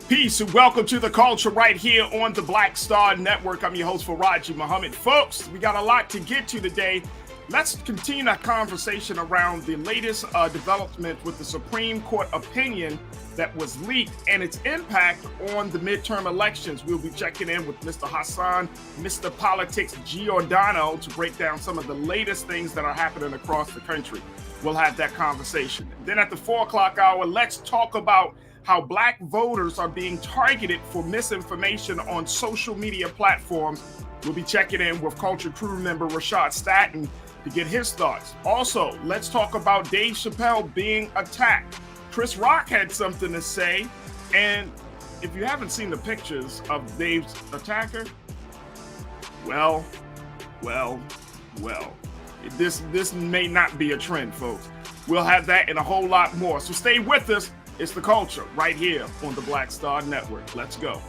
Peace and welcome to the culture right here on the Black Star Network. I'm your host, Farajii Muhammad. Folks, we got a lot to get to today. Let's continue our conversation around the latest development with the Supreme Court opinion that was leaked and its impact on the midterm elections. We'll be checking in with Mr. Hassan, Mr. Politics Giordano, to break down some of the latest things that are happening across the country. We'll have that conversation. Then at the 4 o'clock hour, let's talk about how Black voters are being targeted for misinformation on social media platforms. We'll be checking in with Culture Crew member Rashad Staten to get his thoughts. Also, let's talk about Dave Chappelle being attacked. Chris Rock had something to say, and if you haven't seen the pictures of Dave's attacker, well, this may not be a trend, folks. We'll have that and a whole lot more. So stay with us. It's the culture right here on the Black Star Network. Let's go.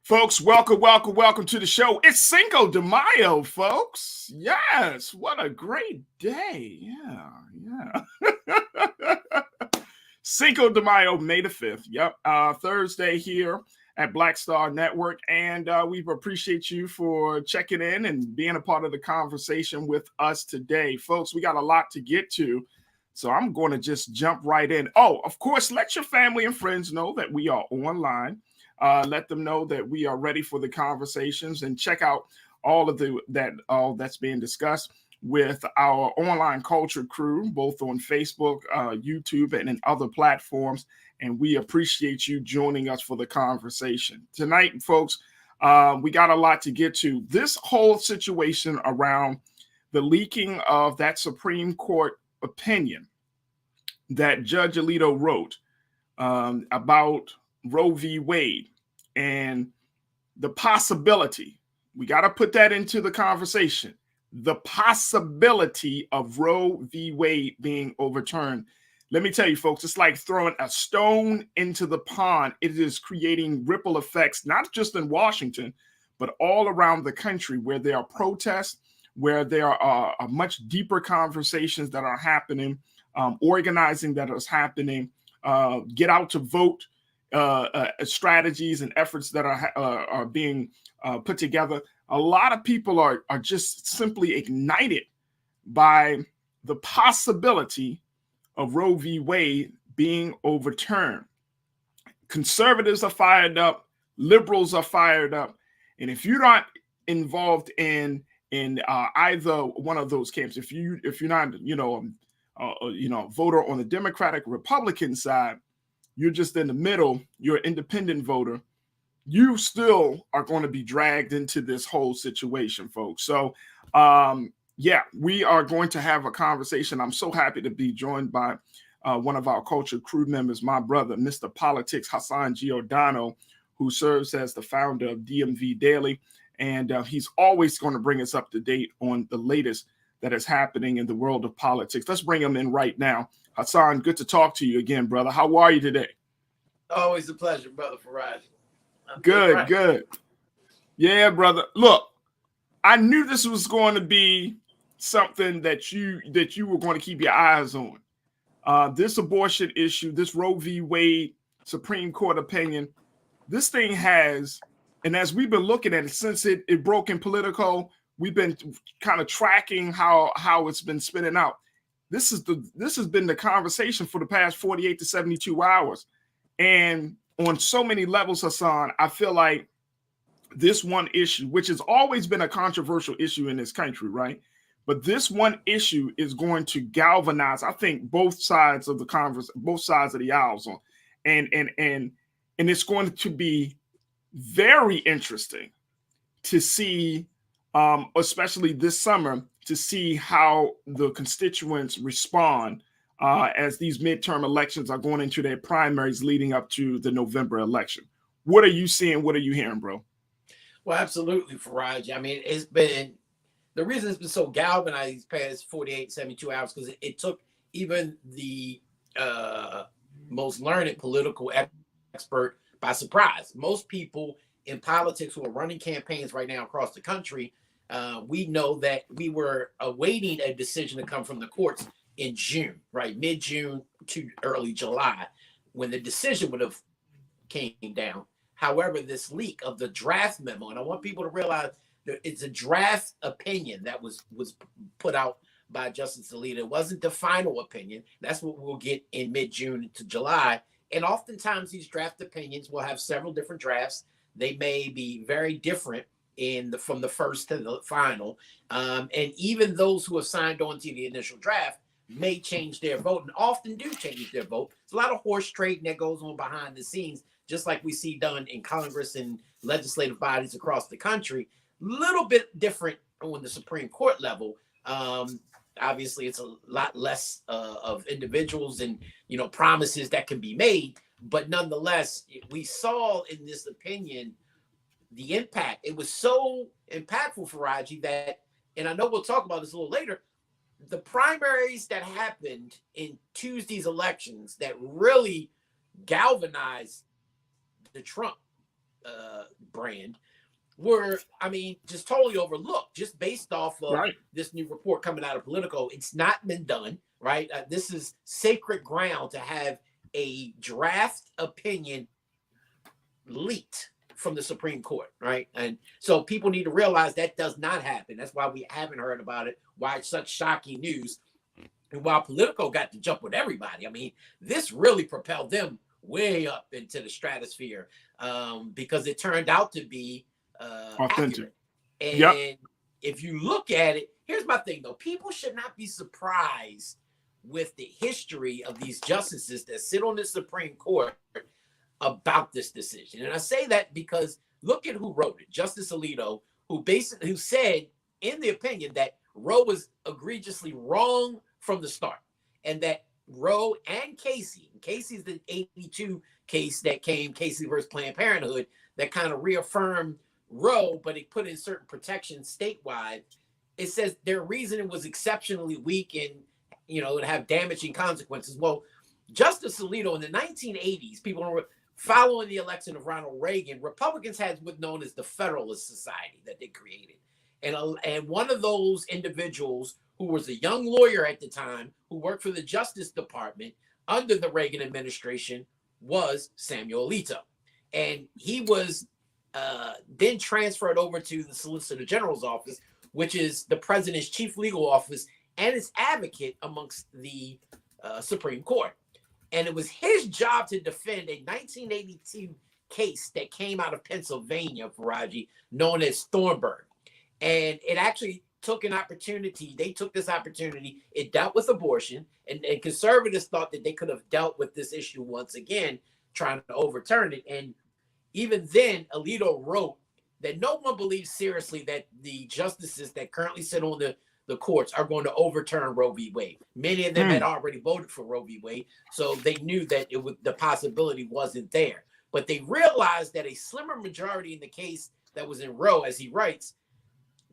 Folks, welcome to the show. It's Cinco de Mayo, folks. Yes, what a great day. Yeah. Cinco de Mayo, May the 5th. Yep, Thursday here at Black Star Network. And we appreciate you for checking in and being a part of the conversation with us today. Folks, we got a lot to get to, so I'm going to just jump right in. Oh, of course, let your family and friends know that we are online. Let them know that we are ready for the conversations, and check out all that's being discussed with our online culture crew, both on Facebook, YouTube, and in other platforms. And we appreciate you joining us for the conversation tonight, folks. We got a lot to get to. This whole situation around the leaking of that Supreme Court opinion that Judge Alito wrote about Roe v. Wade, and the possibility, we got to put that into the conversation, the possibility of Roe v. Wade being overturned. Let me tell you, folks, it's like throwing a stone into the pond. It is creating ripple effects, not just in Washington, but all around the country, where there are protests, where there are much deeper conversations that are happening, organizing that is happening, get out to vote, strategies and efforts that are being put together. A lot of people are just simply ignited by the possibility of Roe v. Wade being overturned. Conservatives are fired up, liberals are fired up, and if you're not involved in either one of those camps, if you're not a voter on the Democratic Republican side, you're just in the middle, you're an independent voter, you still are going to be dragged into this whole situation, folks. So, we are going to have a conversation. I'm so happy to be joined by one of our culture crew members, my brother, Mr. Politics Hassan Giordano, who serves as the founder of DMV Daily. And he's always going to bring us up to date on the latest that is happening in the world of politics. Let's bring him in right now. Hassan, good to talk to you again, brother. How are you today? Always a pleasure, brother Farajii. Good. Yeah, brother. Look, I knew this was going to be something that you were going to keep your eyes on. This abortion issue, this Roe v. Wade Supreme Court opinion, this thing has, and as we've been looking at it since it broke in Politico, we've been kind of tracking how it's been spinning out. This has been the conversation for the past 48 to 72 hours. And on so many levels, Hassan, I feel like this one issue, which has always been a controversial issue in this country, right? But this one issue is going to galvanize, I think, both sides of the aisles on. And it's going to be very interesting to see, especially this summer, to see how the constituents respond as these midterm elections are going into their primaries leading up to the November election. What are you seeing? What are you hearing, bro? Well, absolutely, Farajii. I mean, it's been the reason it's been so galvanized these past 48, 72 hours because it took even the most learned political expert by surprise. Most people in politics who are running campaigns right now across the country, we know that we were awaiting a decision to come from the courts in June, right? Mid-June to early July, when the decision would have came down. However, this leak of the draft memo, and I want people to realize that it's a draft opinion that was put out by Justice Alito. It wasn't the final opinion. That's what we'll get in mid-June to July. And oftentimes these draft opinions will have several different drafts. They may be very different from the first to the final. And even those who have signed on to the initial draft may change their vote, and often do change their vote. There's a lot of horse trading that goes on behind the scenes, just like we see done in Congress and legislative bodies across the country. Little bit different on the Supreme Court level. Obviously, it's a lot less of individuals and promises that can be made. But nonetheless, we saw in this opinion the impact. It was so impactful, Farajii, that, and I know we'll talk about this a little later, the primaries that happened in Tuesday's elections that really galvanized the Trump brand were, I mean, just totally overlooked, just based off of this new report coming out of Politico. It's not been done, right? This is sacred ground to have a draft opinion leaked from the Supreme Court, right? And so people need to realize that does not happen. That's why we haven't heard about it, why it's such shocking news. And while Politico got to jump with everybody, I mean, this really propelled them way up into the stratosphere because it turned out to be authentic. And if you look at it, here's my thing though. People should not be surprised with the history of these justices that sit on the Supreme Court about this decision. And I say that because look at who wrote it. Justice Alito, who said in the opinion that Roe was egregiously wrong from the start, and that Roe and Casey's the 82 case that came, Casey versus Planned Parenthood, that kind of reaffirmed Roe, but it put in certain protections statewide. It says their reasoning was exceptionally weak and it would have damaging consequences. Well, Justice Alito in the 1980s, people were following the election of Ronald Reagan, Republicans had what's known as the Federalist Society that they created. And one of those individuals who was a young lawyer at the time who worked for the Justice Department under the Reagan administration was Samuel Alito. And he was then transferred over to the Solicitor General's office, which is the president's chief legal office and his advocate amongst the Supreme Court. And it was his job to defend a 1982 case that came out of Pennsylvania, Farajii, known as Thornburg. And it actually took an opportunity. They took this opportunity. It dealt with abortion. And conservatives thought that they could have dealt with this issue once again, trying to overturn it. And even then, Alito wrote that no one believes seriously that the justices that currently sit on the courts are going to overturn Roe v. Wade. Many of them had already voted for Roe v. Wade, so they knew that the possibility wasn't there. But they realized that a slimmer majority in the case that was in Roe, as he writes,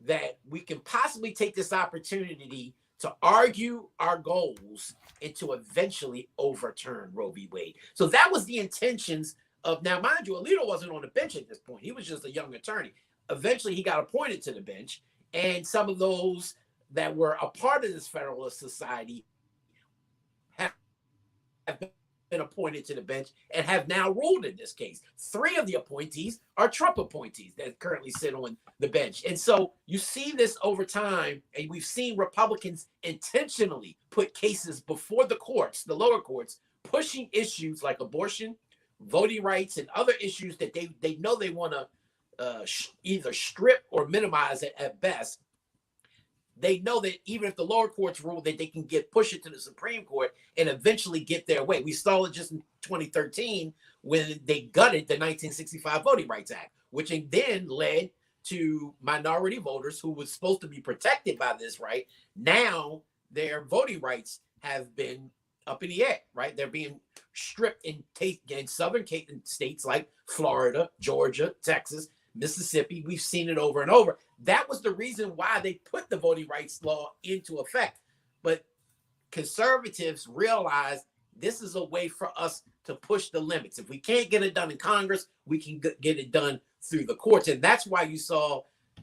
that we can possibly take this opportunity to argue our goals and to eventually overturn Roe v. Wade. So that was the intentions of, now mind you, Alito wasn't on the bench at this point. He was just a young attorney. Eventually he got appointed to the bench, and some of those that were a part of this Federalist Society have been appointed to the bench and have now ruled in this case. 3 of the appointees are Trump appointees that currently sit on the bench. And so you see this over time, and we've seen Republicans intentionally put cases before the courts, the lower courts, pushing issues like abortion, voting rights, and other issues that they know they want to either strip or minimize at best. They know that even if the lower courts rule, that they can push it to the Supreme Court and eventually get their way. We saw it just in 2013 when they gutted the 1965 Voting Rights Act, which then led to minority voters who was supposed to be protected by this right. Now their voting rights have been up in the air, right? They're being stripped in southern states like Florida, Georgia, Texas, Mississippi. We've seen it over and over. That was the reason why they put the voting rights law into effect. But conservatives realized this is a way for us to push the limits. If we can't get it done in Congress, we can get it done through the courts. And that's why you saw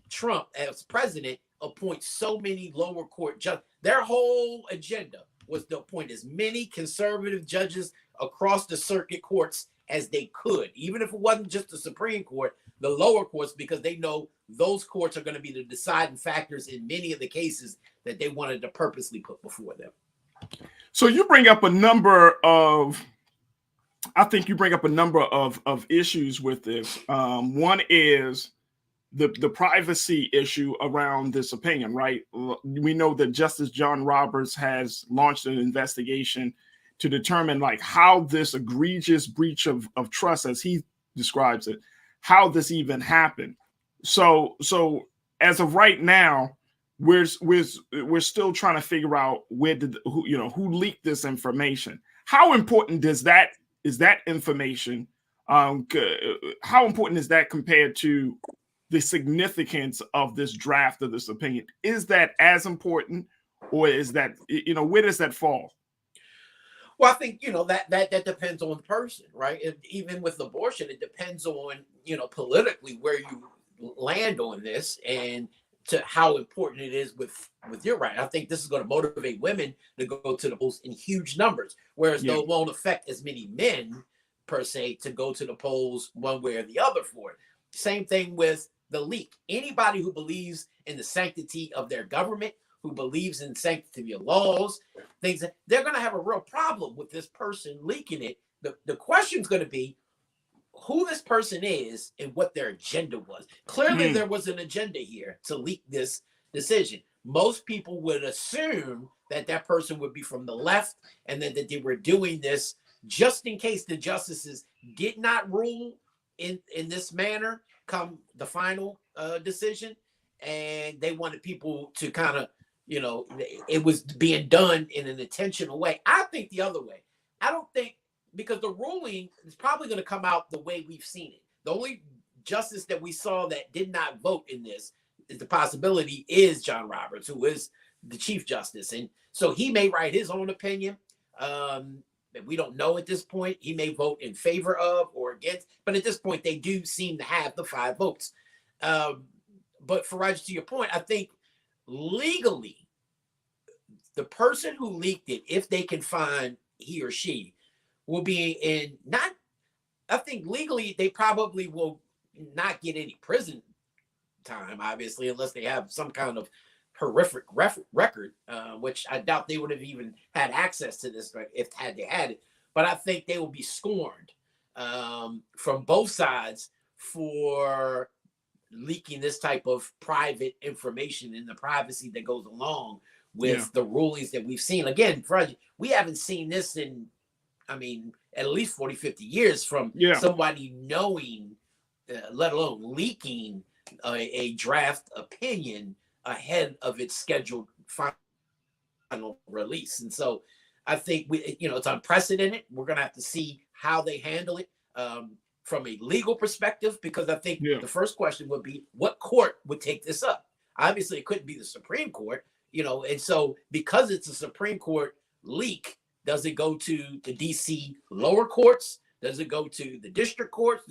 Trump, as president, appoint so many lower court judges. Their whole agenda was to appoint as many conservative judges across the circuit courts as they could, even if it wasn't just the Supreme Court, the lower courts, because they know those courts are going to be the deciding factors in many of the cases that they wanted to purposely put before them. So you bring up a number of, I think you bring up a number of issues with this. One is the privacy issue around this opinion, right? We know that Justice John Roberts has launched an investigation to determine like how this egregious breach of trust, as he describes it, how this even happened. So as of right now, we're still trying to figure out who leaked this information. How important is that information? How important is that compared to the significance of this draft of this opinion? Is that as important, or is that, where does that fall? Well, I think, that depends on the person, right? Even with abortion, it depends on, politically where you land on this and to how important it is with your right. I think this is going to motivate women to go to the polls in huge numbers, whereas though it won't affect as many men per se to go to the polls one way or the other for it. Same thing with the leak. Anybody who believes in the sanctity of their government, who believes in sanctity of laws, things that they're going to have a real problem with this person leaking it. The question is going to be who this person is and what their agenda was. Clearly, there was an agenda here to leak this decision. Most people would assume that person would be from the left, and then that they were doing this just in case the justices did not rule in this manner come the final decision, and they wanted people to kind of, it was being done in an intentional way. I think the other way. I don't think, because the ruling is probably going to come out the way we've seen it. The only justice that we saw that did not vote in this is the possibility is John Roberts, who is the Chief Justice. And so he may write his own opinion. We don't know at this point. He may vote in favor of or against, but at this point, they do seem to have the 5 votes. But Farajii, to your point, I think legally, the person who leaked it, if they can find he or she, will be in I think legally, they probably will not get any prison time, obviously, unless they have some kind of horrific record, which I doubt they would have even had access to this if they had it. But I think they will be scorned from both sides for leaking this type of private information and the privacy that goes along with the rulings that we've seen. Again, we haven't seen this in, at least 40, 50 years from somebody knowing, let alone leaking a draft opinion ahead of its scheduled final release. And so I think it's unprecedented. We're going to have to see how they handle it from a legal perspective, because I think the first question would be, what court would take this up? Obviously, it couldn't be the Supreme Court, and so because it's a Supreme Court leak, does it go to the DC lower courts? Does it go to the district courts?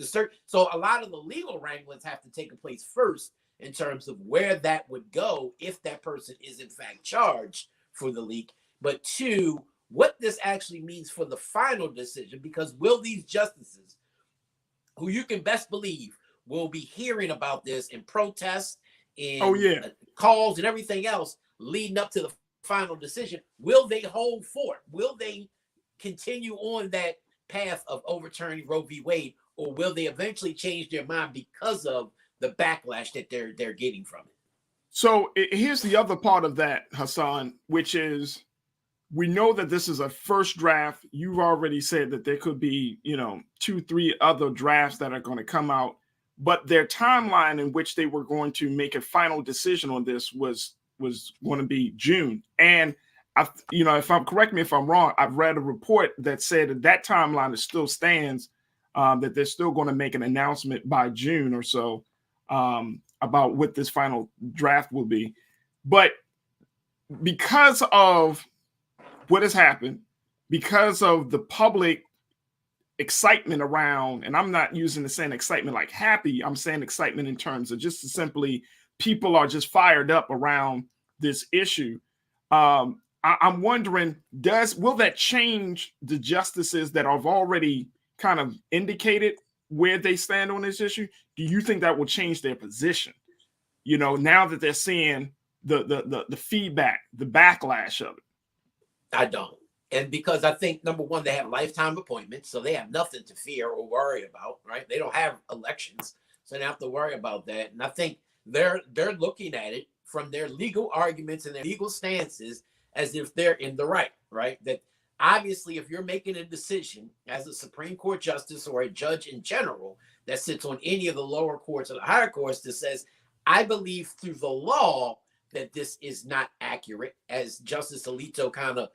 So a lot of the legal wranglings have to take place first in terms of where that would go if that person is in fact charged for the leak. But 2, what this actually means for the final decision, because will these justices, who you can best believe will be hearing about this in protests, in calls and everything else leading up to the final decision, will they hold forth? Will they continue on that path of overturning Roe v. Wade, or will they eventually change their mind because of the backlash that they're getting from it? So here's the other part of that, Hassan, which is we know that this is a first draft. You've already said that there could be, 2, 3 other drafts that are going to come out, but their timeline in which they were going to make a final decision on this was going to be June. And correct me if I'm wrong, I've read a report that said that timeline still stands, that they're still going to make an announcement by June or so about what this final draft will be. But because of what has happened, because of the public excitement around, and I'm not using the saying excitement like happy, I'm saying excitement in terms of just simply people are just fired up around this issue. I'm wondering, will that change the justices that have already kind of indicated where they stand on this issue? Do you think that will change their position? Now that they're seeing the feedback, the backlash of it. I don't. And because I think, number one, they have lifetime appointments, so they have nothing to fear or worry about, right? They don't have elections, so they don't have to worry about that. And I think they're looking at it from their legal arguments and their legal stances as if they're in the right? That obviously, if you're making a decision as a Supreme Court justice or a judge in general that sits on any of the lower courts or the higher courts that says, I believe through the law that this is not accurate, as Justice Alito kind of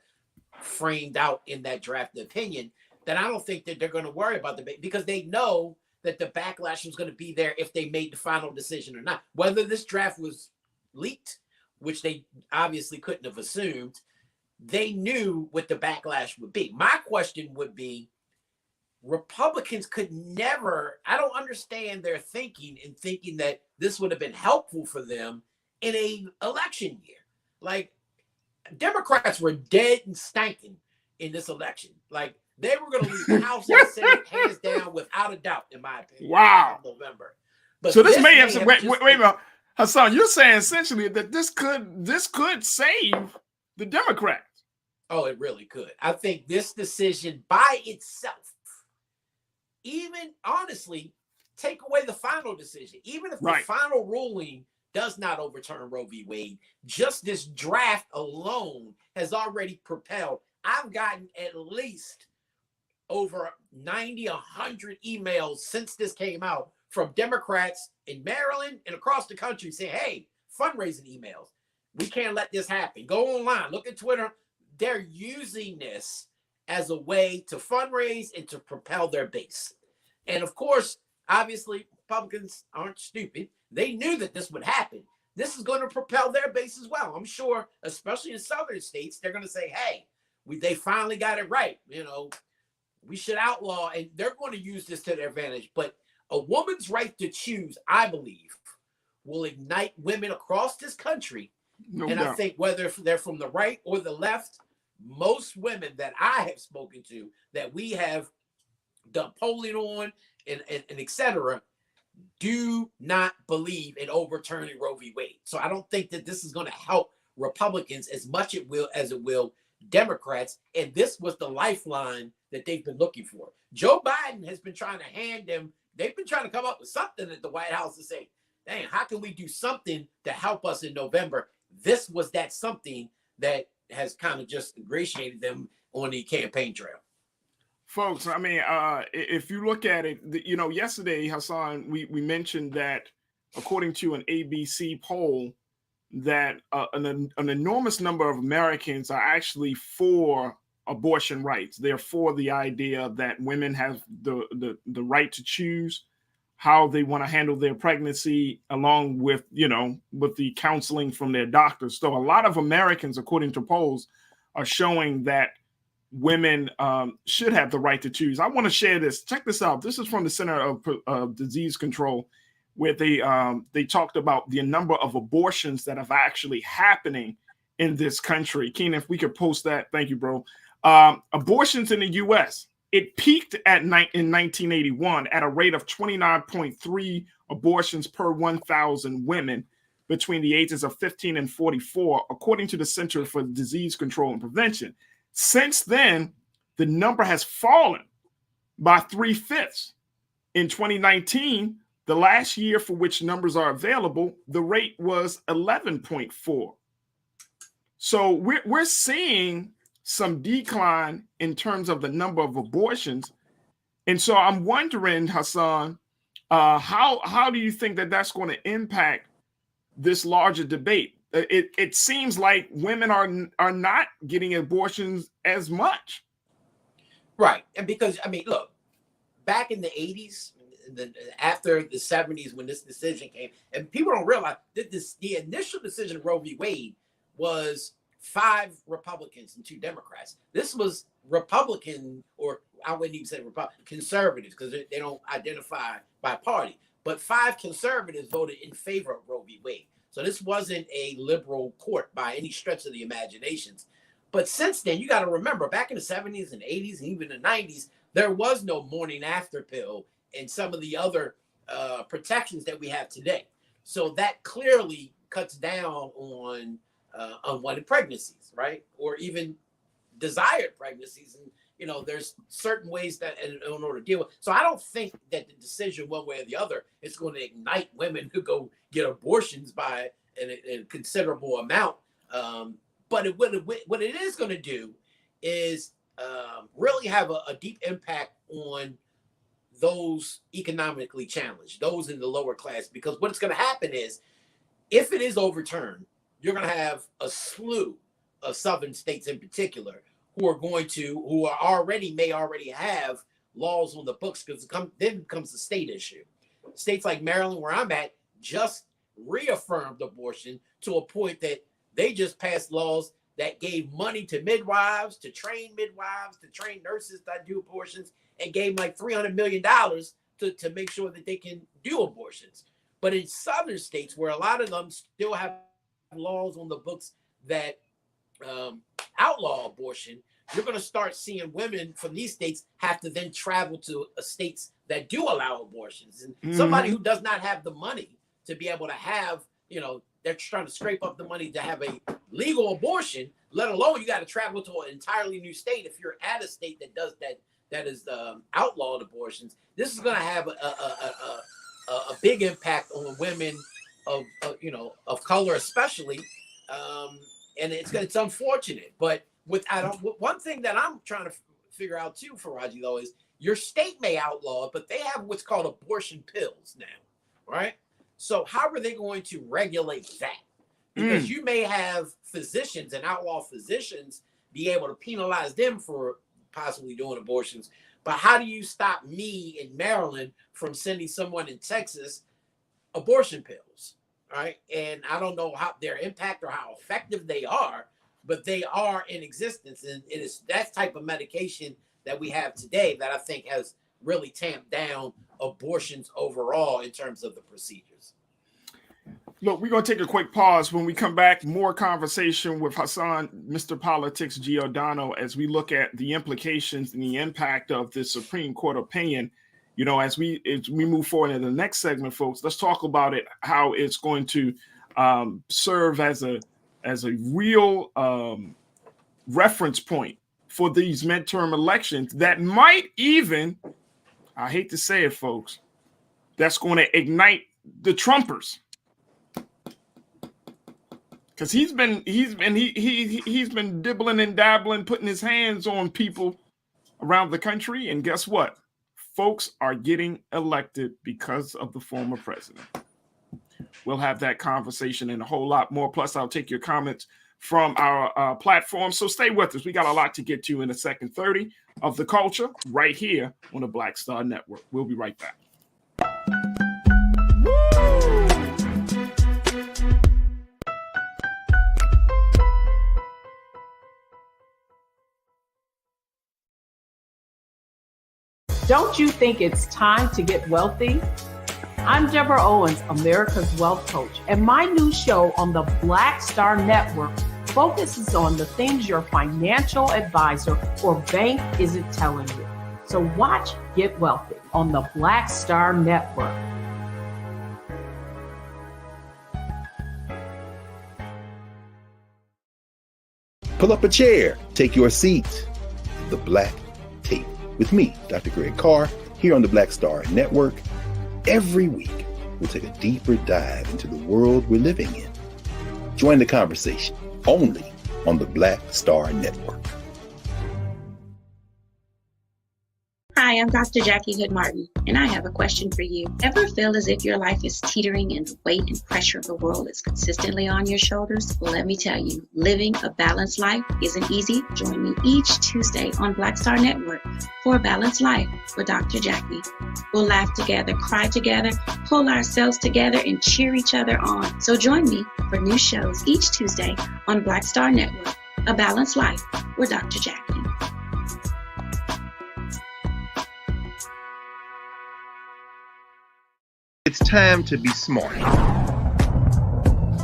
framed out in that draft opinion, then I don't think that they're going to worry about the, because they know that the backlash was going to be there if they made the final decision or not. Whether this draft was leaked, which they obviously couldn't have assumed, they knew what the backlash would be. My question would be, Republicans could never, I don't understand their thinking in thinking that this would have been helpful for them in an election year. Like, Democrats were dead and stanking in this election. Like, they were going to lose the House and the Senate hands down without a doubt, in my opinion. Wow. In November. But so this may have some, wait a minute, Hassan, you're saying essentially that this could save the Democrats. Oh, it really could. I think this decision by itself, even honestly, take away the final decision, even if the final ruling does not overturn Roe v. Wade, just this draft alone has already propelled. I've gotten at least over 90, 100 emails since this came out from Democrats in Maryland and across the country saying, hey, fundraising emails. We can't let this happen. Go online, look at Twitter. They're using this as a way to fundraise and to propel their base. And of course, obviously, Republicans aren't stupid. They knew that this would happen. This is going to propel their base as well. I'm sure, especially in southern states, they're going to say, hey, they finally got it right. We should outlaw, and they're going to use this to their advantage. But a woman's right to choose, I believe, will ignite women across this country. No doubt. I think whether they're from the right or the left, most women that I have spoken to, that we have done polling on and et cetera, do not believe in overturning Roe v. Wade. So I don't think that this is going to help Republicans as much as it will Democrats. And this was the lifeline that they've been looking for. Joe Biden has been trying to hand them, they've been trying to come up with something at the White House to say, dang, how can we do something to help us in November? This was that something that has kind of just ingratiated them on the campaign trail. Folks, I mean, if you look at it, yesterday, Hassan, we mentioned that according to an ABC poll, that an enormous number of Americans are actually for abortion rights. They're for the idea that women have the right to choose how they want to handle their pregnancy, along with, with the counseling from their doctors. So a lot of Americans, according to polls, are showing that women should have the right to choose. I want to share this. Check this out. This is from the Center of Disease Control, where they talked about the number of abortions that have actually happening in this country. Keenan, if we could post that. Thank you, bro. Abortions in the U.S., it peaked in 1981 at a rate of 29.3 abortions per 1,000 women between the ages of 15 and 44, according to the Center for Disease Control and Prevention. Since then, the number has fallen by 3/5. In 2019, the last year for which numbers are available, the rate was 11.4. So we're seeing some decline in terms of the number of abortions. And so I'm wondering, Hassan, how do you think that that's going to impact this larger debate? it seems like women are not getting abortions as much. Right. And because, I mean, look, back in the 80s, after the 70s, when this decision came, and people don't realize that the initial decision of Roe v. Wade was 5 Republicans and 2 Democrats. This was Republican, or I wouldn't even say Republican, conservatives, because they don't identify by party. But 5 conservatives voted in favor of Roe v. Wade. So this wasn't a liberal court by any stretch of the imaginations. But since then, you got to remember, back in the 70s and 80s and even the 90s, there was no morning after pill and some of the other protections that we have today. So that clearly cuts down on unwanted pregnancies, right? Or even desired pregnancies. And, you know, there's certain ways that in order to deal with. So I don't think that the decision one way or the other is going to ignite women to go get abortions by a considerable amount. But what it is going to do is really have a deep impact on those economically challenged, those in the lower class, because what's going to happen is, if it is overturned, you're going to have a slew of southern states in particular who may already have laws on the books, because then becomes a state issue. States like Maryland, where I'm at, just reaffirmed abortion to a point that they just passed laws that gave money to midwives, to train nurses that do abortions, and gave like $300 million to make sure that they can do abortions. But in southern states, where a lot of them still have laws on the books that outlaw abortion, you're going to start seeing women from these states have to then travel to states that do allow abortions. And somebody who does not have the money to be able to have, you know, they're trying to scrape up the money to have a legal abortion, let alone you got to travel to an entirely new state. If you're at a state that does that is outlawed abortions, this is going to have a big impact on women of color, especially. And it's unfortunate, but one thing that I'm trying to figure out too, Farajii, though, is your state may outlaw it, but they have what's called abortion pills now, right? So how are they going to regulate that? Because you may have physicians and outlaw physicians be able to penalize them for possibly doing abortions. But how do you stop me in Maryland from sending someone in Texas abortion pills, right? And I don't know how their impact or how effective they are, but they are in existence. And it is that type of medication that we have today that I think has really tamped down abortions overall in terms of the procedures. Look, we're going to take a quick pause. When we come back, more conversation with Hassan, Mr. Politics Giordano, as we look at the implications and the impact of this Supreme Court opinion. You know, as we move forward in the next segment, folks, let's talk about it, how it's going to serve as a real reference point for these midterm elections that might even, I hate to say it, folks, that's going to ignite the Trumpers. Because he's been dibbling and dabbling, putting his hands on people around the country, and guess what? Folks are getting elected because of the former president. We'll have that conversation and a whole lot more. Plus, I'll take your comments from our platform. So stay with us. We got a lot to get to in the second 30 of The Culture right here on the Black Star Network. We'll be right back. Don't you think it's time to get wealthy? I'm Deborah Owens, America's Wealth Coach, and my new show on the Black Star Network focuses on the things your financial advisor or bank isn't telling you. So watch Get Wealthy on the Black Star Network. Pull up a chair, take your seat. The Black Tape with me, Dr. Greg Carr, here on the Black Star Network. Every week, we'll take a deeper dive into the world we're living in. Join the conversation only on the Black Star Network. Hi, Hi, I'm Dr. Jackie Hood Martin, and I have a question for you. Ever feel as if your life is teetering and the weight and pressure of the world is consistently on your shoulders? Well, let me tell you, living a balanced life isn't easy. Join me each Tuesday on Black Star Network for a Balanced Life with Dr. Jackie. We'll laugh together, cry together, pull ourselves together, and cheer each other on. So join me for new shows each Tuesday on Black Star Network, A Balanced Life with Dr. Jackie. It's time to be smart.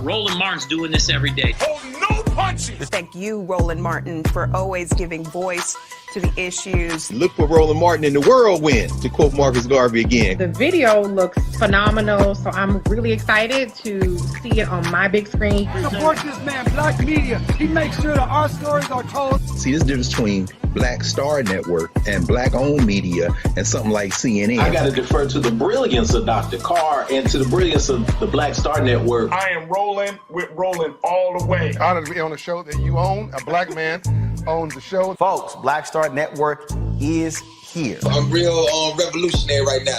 Roland Martin's doing this every day. Oh, no punches! Thank you, Roland Martin, for always giving voice to the issues. Look for Roland Martin in the whirlwind, to quote Marcus Garvey again. The video looks phenomenal, so I'm really excited to see it on my big screen. Support this man, Black Media. He makes sure that our stories are told. See, this difference between Black Star Network and Black-owned media and something like CNN. I got to defer to the brilliance of Dr. Carr and to the brilliance of the Black Star Network. I am rolling with Roland all the way. Honored to be on a show that you own. A black man owns the show. Folks, Black Star Network is here. I'm real revolutionary right now.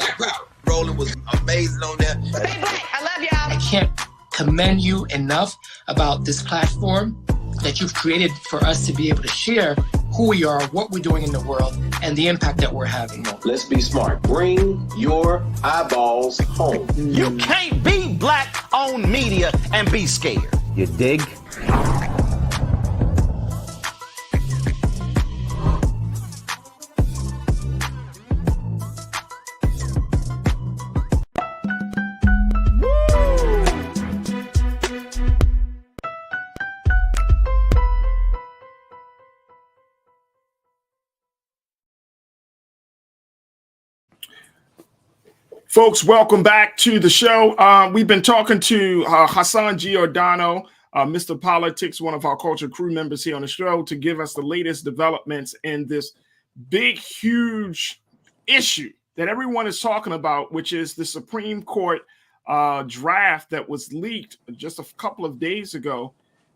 Roland was amazing on there. Hey, Black, I love y'all. I can't commend you enough about this platform that you've created for us to be able to share who we are, what we're doing in the world, and the impact that we're having. Let's be smart. Bring your eyeballs home. You can't be Black-owned media and be scared. You dig? Folks, welcome back to the show. We've been talking to Hassan Giordano, Mr. Politics, one of our culture crew members here on the show, to give us the latest developments in this big, huge issue that everyone is talking about, which is the Supreme Court draft that was leaked just a couple of days ago,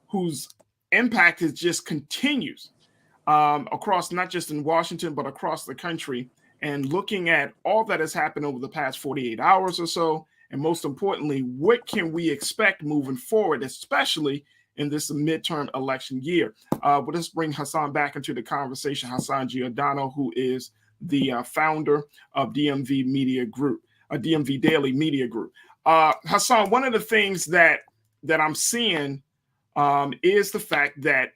whose impact is just continues across, not just in Washington, but across the country. And looking at all that has happened over the past 48 hours or so, and most importantly, what can we expect moving forward, especially in this midterm election year? But let's bring Hassan back into the conversation. Hassan Giordano, who is the founder of DMV Media Group, DMV Daily Media Group. Hassan, one of the things that I'm seeing is the fact that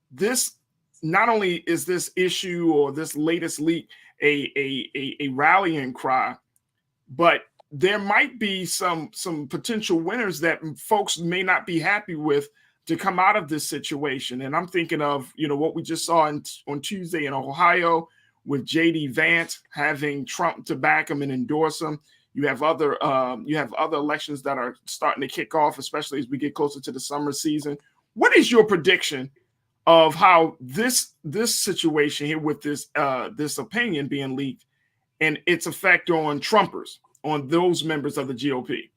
this, not only is this issue or this latest leak a rallying cry, but there might be some potential winners that folks may not be happy with to come out of this situation. And I'm thinking of, what we just saw on Tuesday in Ohio with J.D. Vance having Trump to back him and endorse him. You have other elections that are starting to kick off, especially as we get closer to the summer season. What is your prediction of how this situation here with this opinion being leaked and its effect on Trumpers, on those members of the GOP?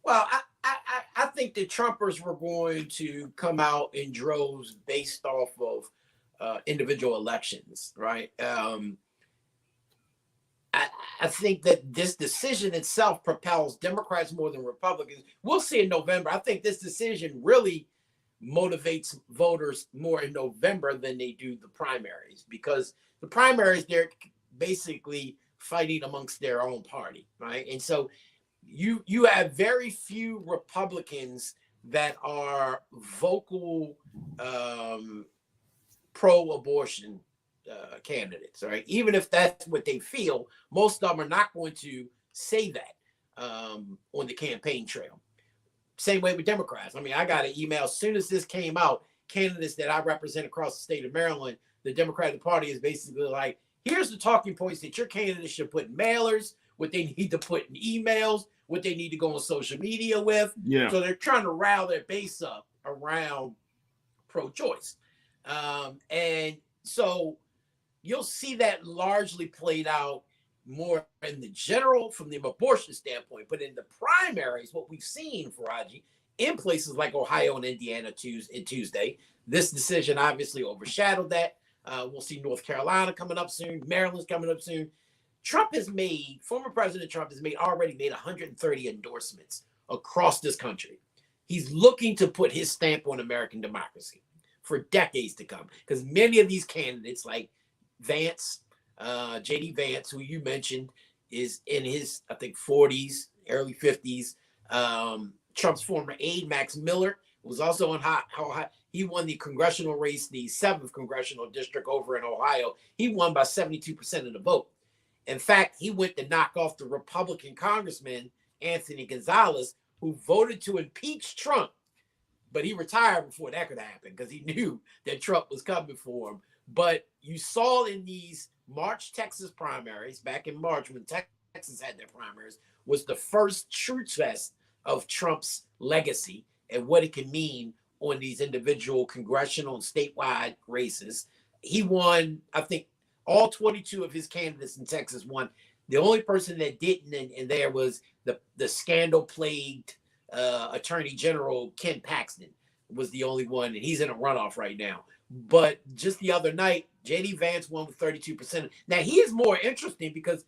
Well, I think the Trumpers were going to come out in droves based off of individual elections, right? I think that this decision itself propels Democrats more than Republicans. We'll see in November. I think this decision really motivates voters more in November than they do the primaries, because the primaries, they're basically fighting amongst their own party, right? And so you have very few Republicans that are vocal pro-abortion candidates, right? Even if that's what they feel, most of them are not going to say that on the campaign trail. Same way with Democrats. I mean, I got an email as soon as this came out, candidates that I represent across the state of Maryland, the Democratic Party is basically like, here's the talking points that your candidates should put in mailers, what they need to put in emails, what they need to go on social media with. Yeah. So they're trying to rile their base up around pro-choice. And so you'll see that largely played out more in the general from the abortion standpoint, but in the primaries, what we've seen, Farajii, in places like Ohio and Indiana Tuesday, this decision obviously overshadowed that. We'll see North Carolina coming up soon. Maryland's coming up soon. Former President Trump has already made 130 endorsements across this country. He's looking to put his stamp on American democracy for decades to come, because many of these candidates, like Vance, J.D. Vance, who you mentioned, is in his, I think, 40s, early 50s. Trump's former aide, Max Miller, was also on high. He won the congressional race, the 7th congressional district over in Ohio. He won by 72% of the vote. In fact, he went to knock off the Republican congressman, Anthony Gonzalez, who voted to impeach Trump. But he retired before that could happen because he knew that Trump was coming for him. But you saw in these March Texas primaries, back in March when Texas had their primaries, was the first true test of Trump's legacy and what it can mean on these individual congressional and statewide races. He won, I think, all 22 of his candidates in Texas won. The only person that didn't, and there was the scandal-plagued Attorney General Ken Paxton was the only one, and he's in a runoff right now. But just the other night, J.D. Vance won with 32%. Now, he is more interesting because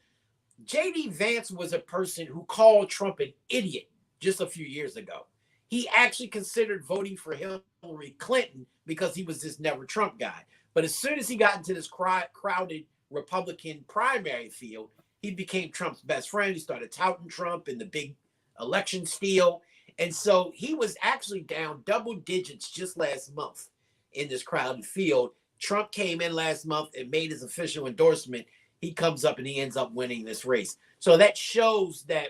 J.D. Vance was a person who called Trump an idiot just a few years ago. He actually considered voting for Hillary Clinton because he was this never Trump guy. But as soon as he got into this crowded Republican primary field, he became Trump's best friend. He started touting Trump in the big election steal. And so he was actually down double digits just last month in this crowded field. Trump came in last month and made his official endorsement. He comes up and he ends up winning this race. So that shows that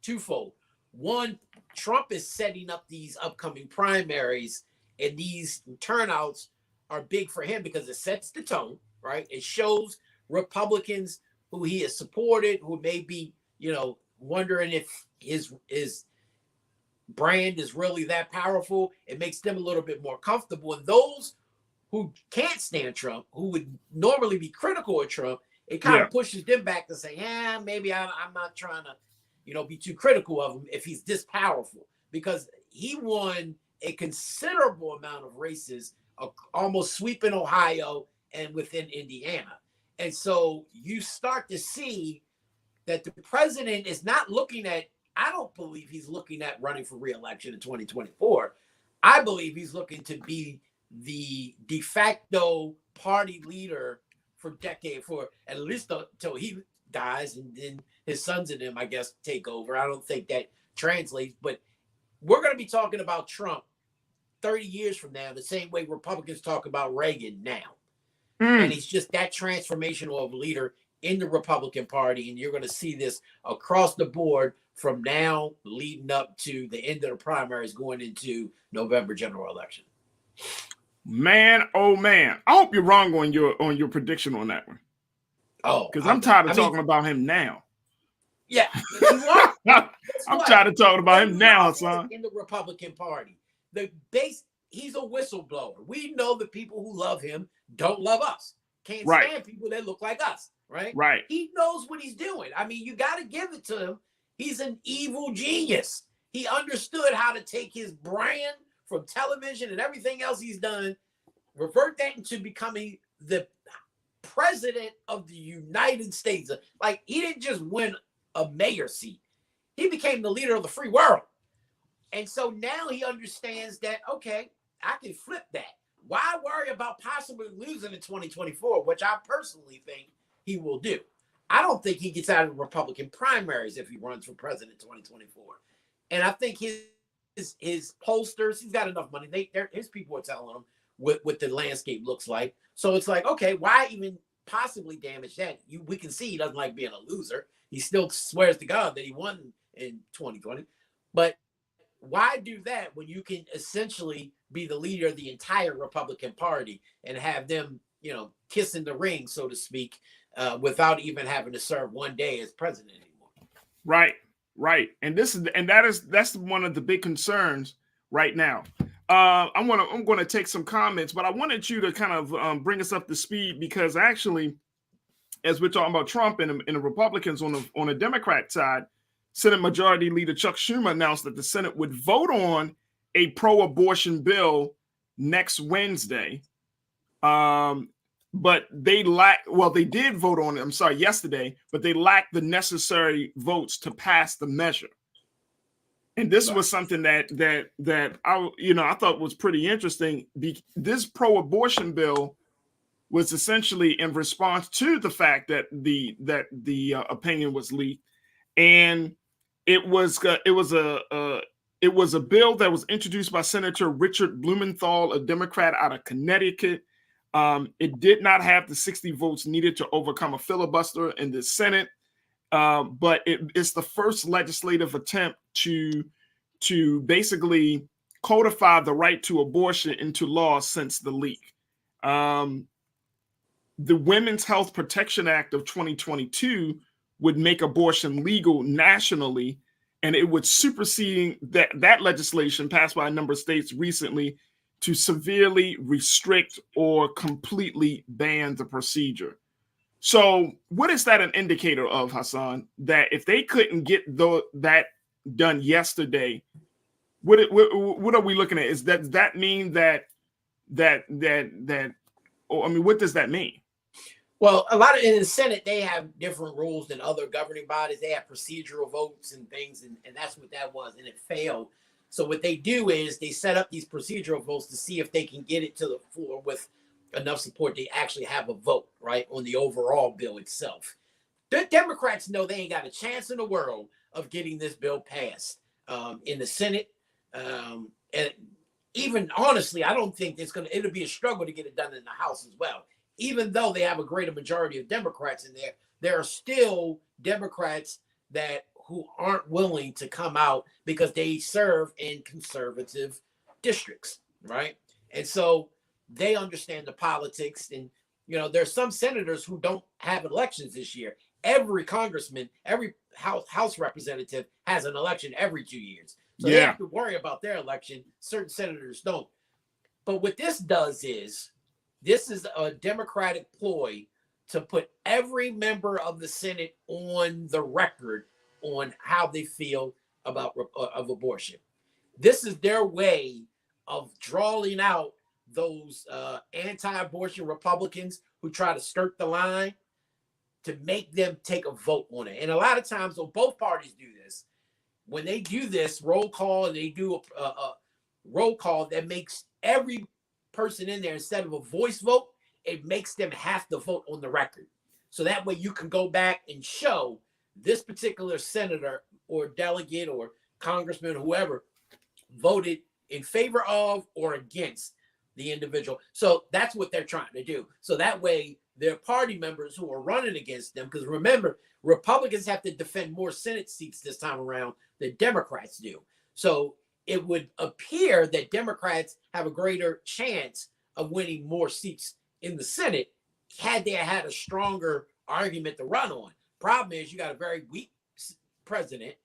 twofold. One, Trump is setting up these upcoming primaries, and these turnouts are big for him because it sets the tone, right? It shows Republicans who he has supported, who may be, wondering if his brand is really that powerful. It makes them a little bit more comfortable. And those who can't stand Trump, who would normally be critical of Trump, it kind of pushes them back to say, maybe I'm not trying to, be too critical of him if he's this powerful, because he won a considerable amount of races, almost sweeping Ohio and within Indiana. And so you start to see that the president is not looking at, I don't believe he's looking at running for re-election in 2024. I believe he's looking to be the de facto party leader for at least until he dies, and then his sons and them, I guess, take over. I don't think that translates, but we're going to be talking about Trump 30 years from now, the same way Republicans talk about Reagan now. And he's just that transformational of leader in the Republican Party. And you're going to see this across the board from now leading up to the end of the primaries going into November general election. Man, oh man. I hope you're wrong on your prediction on that one. Oh, because I'm tired of talking about him now. Yeah. I'm tired of talking about him now, son. In the Republican Party. He's a whistleblower. We know the people who love him don't love us. Can't stand people that look like us, right? Right. He knows what he's doing. I mean, you got to give it to him. He's an evil genius. He understood how to take his brand from television and everything else he's done, revert that into becoming the president of the United States. Like, he didn't just win a mayor seat. He became the leader of the free world. And so now he understands that, okay, I can flip that. Why worry about possibly losing in 2024, which I personally think he will do. I don't think he gets out of the Republican primaries if he runs for president in 2024. And I think his pollsters, he's got enough money. His people are telling him what the landscape looks like. So it's like, okay, why even possibly damage that? We can see he doesn't like being a loser. He still swears to God that he won in 2020. But why do that when you can essentially be the leader of the entire Republican Party and have them, kissing the ring, so to speak, without even having to serve one day as president anymore? Right. And that's one of the big concerns right now. I'm going to take some comments, but I wanted you to kind of bring us up to speed, because actually, as we're talking about Trump and the Republicans on the Democrat side, Senate Majority Leader Chuck Schumer announced that the Senate would vote on a pro-abortion bill next Wednesday. but they lack. Well, they did vote on it. I'm sorry, yesterday, but they lacked the necessary votes to pass the measure. And this was something that I thought was pretty interesting. This pro-abortion bill was essentially in response to the fact that the opinion was leaked, and it was a bill that was introduced by Senator Richard Blumenthal, a Democrat out of Connecticut. It did not have the 60 votes needed to overcome a filibuster in the Senate, but it's the first legislative attempt to basically codify the right to abortion into law since the leak. The Women's Health Protection Act of 2022 would make abortion legal nationally, and it would supersede that legislation passed by a number of states recently to severely restrict or completely ban the procedure. So what is that an indicator of, Hassan? That if they couldn't get that done yesterday, what are we looking at? Does that mean that what does that mean? Well, a lot of in the Senate, they have different rules than other governing bodies. They have procedural votes and things, and that's what that was, and it failed. So what they do is they set up these procedural votes to see if they can get it to the floor with enough support. They actually have a vote, right, on the overall bill itself. The Democrats know they ain't got a chance in the world of getting this bill passed in the Senate. And even honestly, I don't think it'll be a struggle to get it done in the House as well. Even though they have a greater majority of Democrats in there, there are still Democrats who aren't willing to come out because they serve in conservative districts, right? And so they understand the politics. And, there's some senators who don't have elections this year. Every congressman, every House representative has an election every 2 years. So they have to worry about their election. Certain senators don't. But what this does is, this is a Democratic ploy to put every member of the Senate on the record on how they feel about abortion. This is their way of drawing out those anti-abortion Republicans who try to skirt the line to make them take a vote on it. And a lot of times, both parties do this. When they do this roll call, and they do a roll call that makes every person in there, instead of a voice vote, it makes them have to vote on the record. So that way you can go back and show this particular senator or delegate or congressman, whoever, voted in favor of or against the individual. So that's what they're trying to do. So that way their party members who are running against them, because remember, Republicans have to defend more Senate seats this time around than Democrats do. So it would appear that Democrats have a greater chance of winning more seats in the Senate had they had a stronger argument to run on. Problem is, you got a very weak president.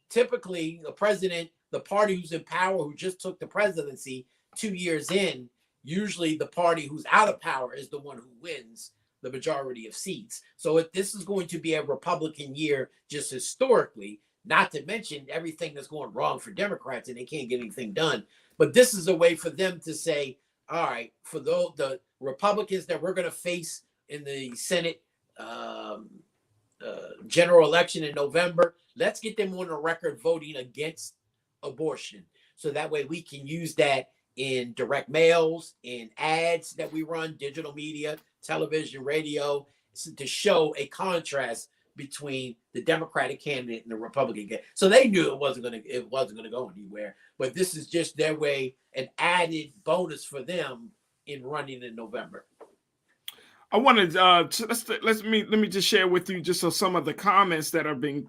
Typically, the party who's in power, who just took the presidency 2 years in, usually the party who's out of power is the one who wins the majority of seats. So if this is going to be a Republican year, just historically, not to mention everything that's going wrong for Democrats and they can't get anything done. But this is a way for them to say, all right, for the Republicans that we're going to face in the Senate general election in November, let's get them on the record voting against abortion. So that way we can use that in direct mails, in ads that we run, digital media, television, radio, to show a contrast between the Democratic candidate and the Republican candidate. So they knew it wasn't going to go anywhere. But this is just their way, an added bonus for them in running in November. I wanted let me just share with you just some of the comments that have been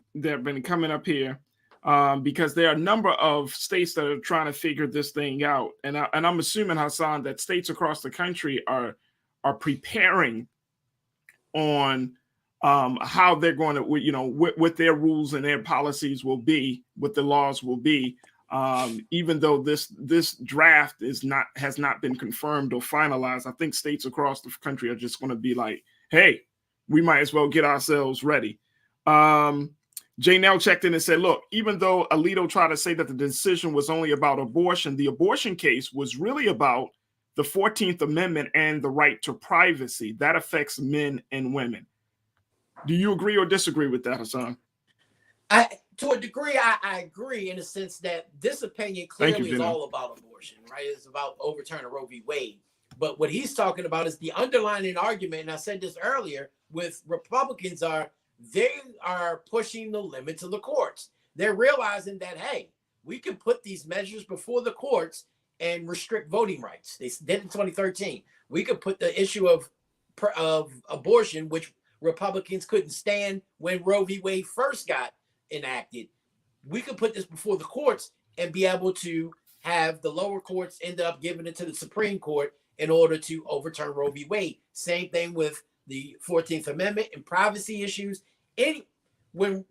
coming up here, because there are a number of states that are trying to figure this thing out, and I'm assuming, Hassan, that states across the country are preparing on how they're going to, what their rules and their policies will be, what the laws will be, even though this draft has not been confirmed or finalized. I think states across the country are just going to be like, hey, we might as well get ourselves ready. Janelle checked in and said, look, even though Alito tried to say that the decision was only about abortion, the abortion case was really about the 14th Amendment and the right to privacy. That affects men and women. Do you agree or disagree with that, Hassan? To a degree, I agree in the sense that this opinion clearly is all about abortion, right? It's about overturning Roe v. Wade. But what he's talking about is the underlying argument, and I said this earlier, with Republicans they are pushing the limits of the courts. They're realizing that, hey, we can put these measures before the courts and restrict voting rights. They did in 2013. We could put the issue of abortion, which Republicans couldn't stand when Roe v. Wade first got enacted. We could put this before the courts and be able to have the lower courts end up giving it to the Supreme Court in order to overturn Roe v. Wade. Same thing with the 14th Amendment and privacy issues. When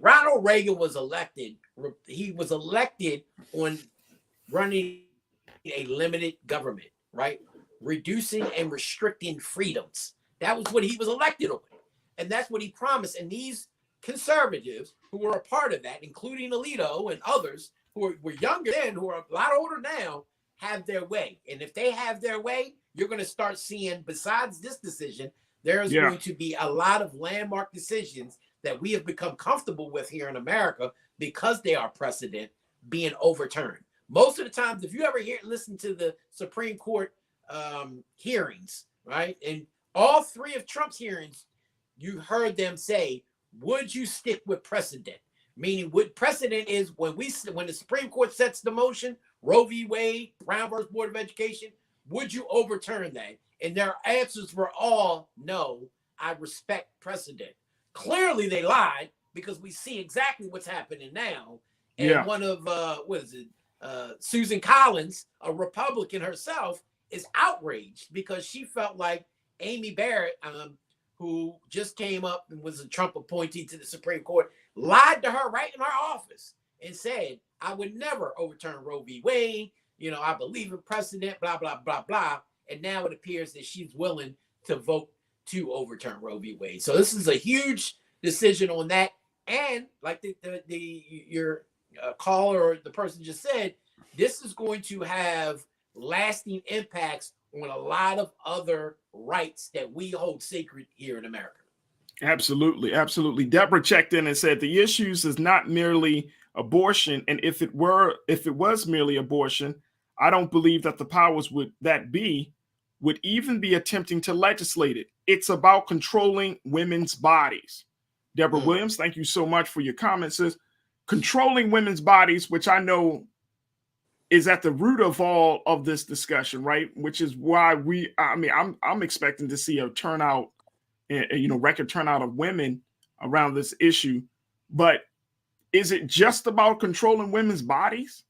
Ronald Reagan was elected, he was elected on running a limited government, right? Reducing and restricting freedoms. That was what he was elected on. And that's what he promised. And these conservatives who were a part of that, including Alito and others who were younger then, who are a lot older now, have their way. And if they have their way, you're going to start seeing, besides this decision, there's going to be a lot of landmark decisions that we have become comfortable with here in America because they are precedent being overturned. Most of the times, if you ever listen to the Supreme Court hearings, right, and all three of Trump's hearings, you heard them say, would you stick with precedent? Meaning, what precedent is when the Supreme Court sets the motion, Roe v. Wade, Brown versus Board of Education, would you overturn that? And their answers were all no, I respect precedent. Clearly they lied because we see exactly what's happening now. And one of, Susan Collins, a Republican herself, is outraged because she felt like Amy Barrett, who just came up and was a Trump appointee to the Supreme Court, lied to her right in her office and said, I would never overturn Roe v. Wade. You know, I believe in precedent, blah, blah, blah, blah. And now it appears that she's willing to vote to overturn Roe v. Wade. So this is a huge decision on that. And like your caller or the person just said, this is going to have lasting impacts on a lot of other rights that we hold sacred here in America. Absolutely. Absolutely. Deborah checked in and said the issues is not merely abortion. And if it was merely abortion, I don't believe that the powers would even be attempting to legislate it. It's about controlling women's bodies. Deborah Williams, thank you so much for your comments. Says controlling women's bodies, which I know is at the root of all of this discussion, right? Which is why I'm expecting to see a turnout, record turnout of women around this issue. But is it just about controlling women's bodies?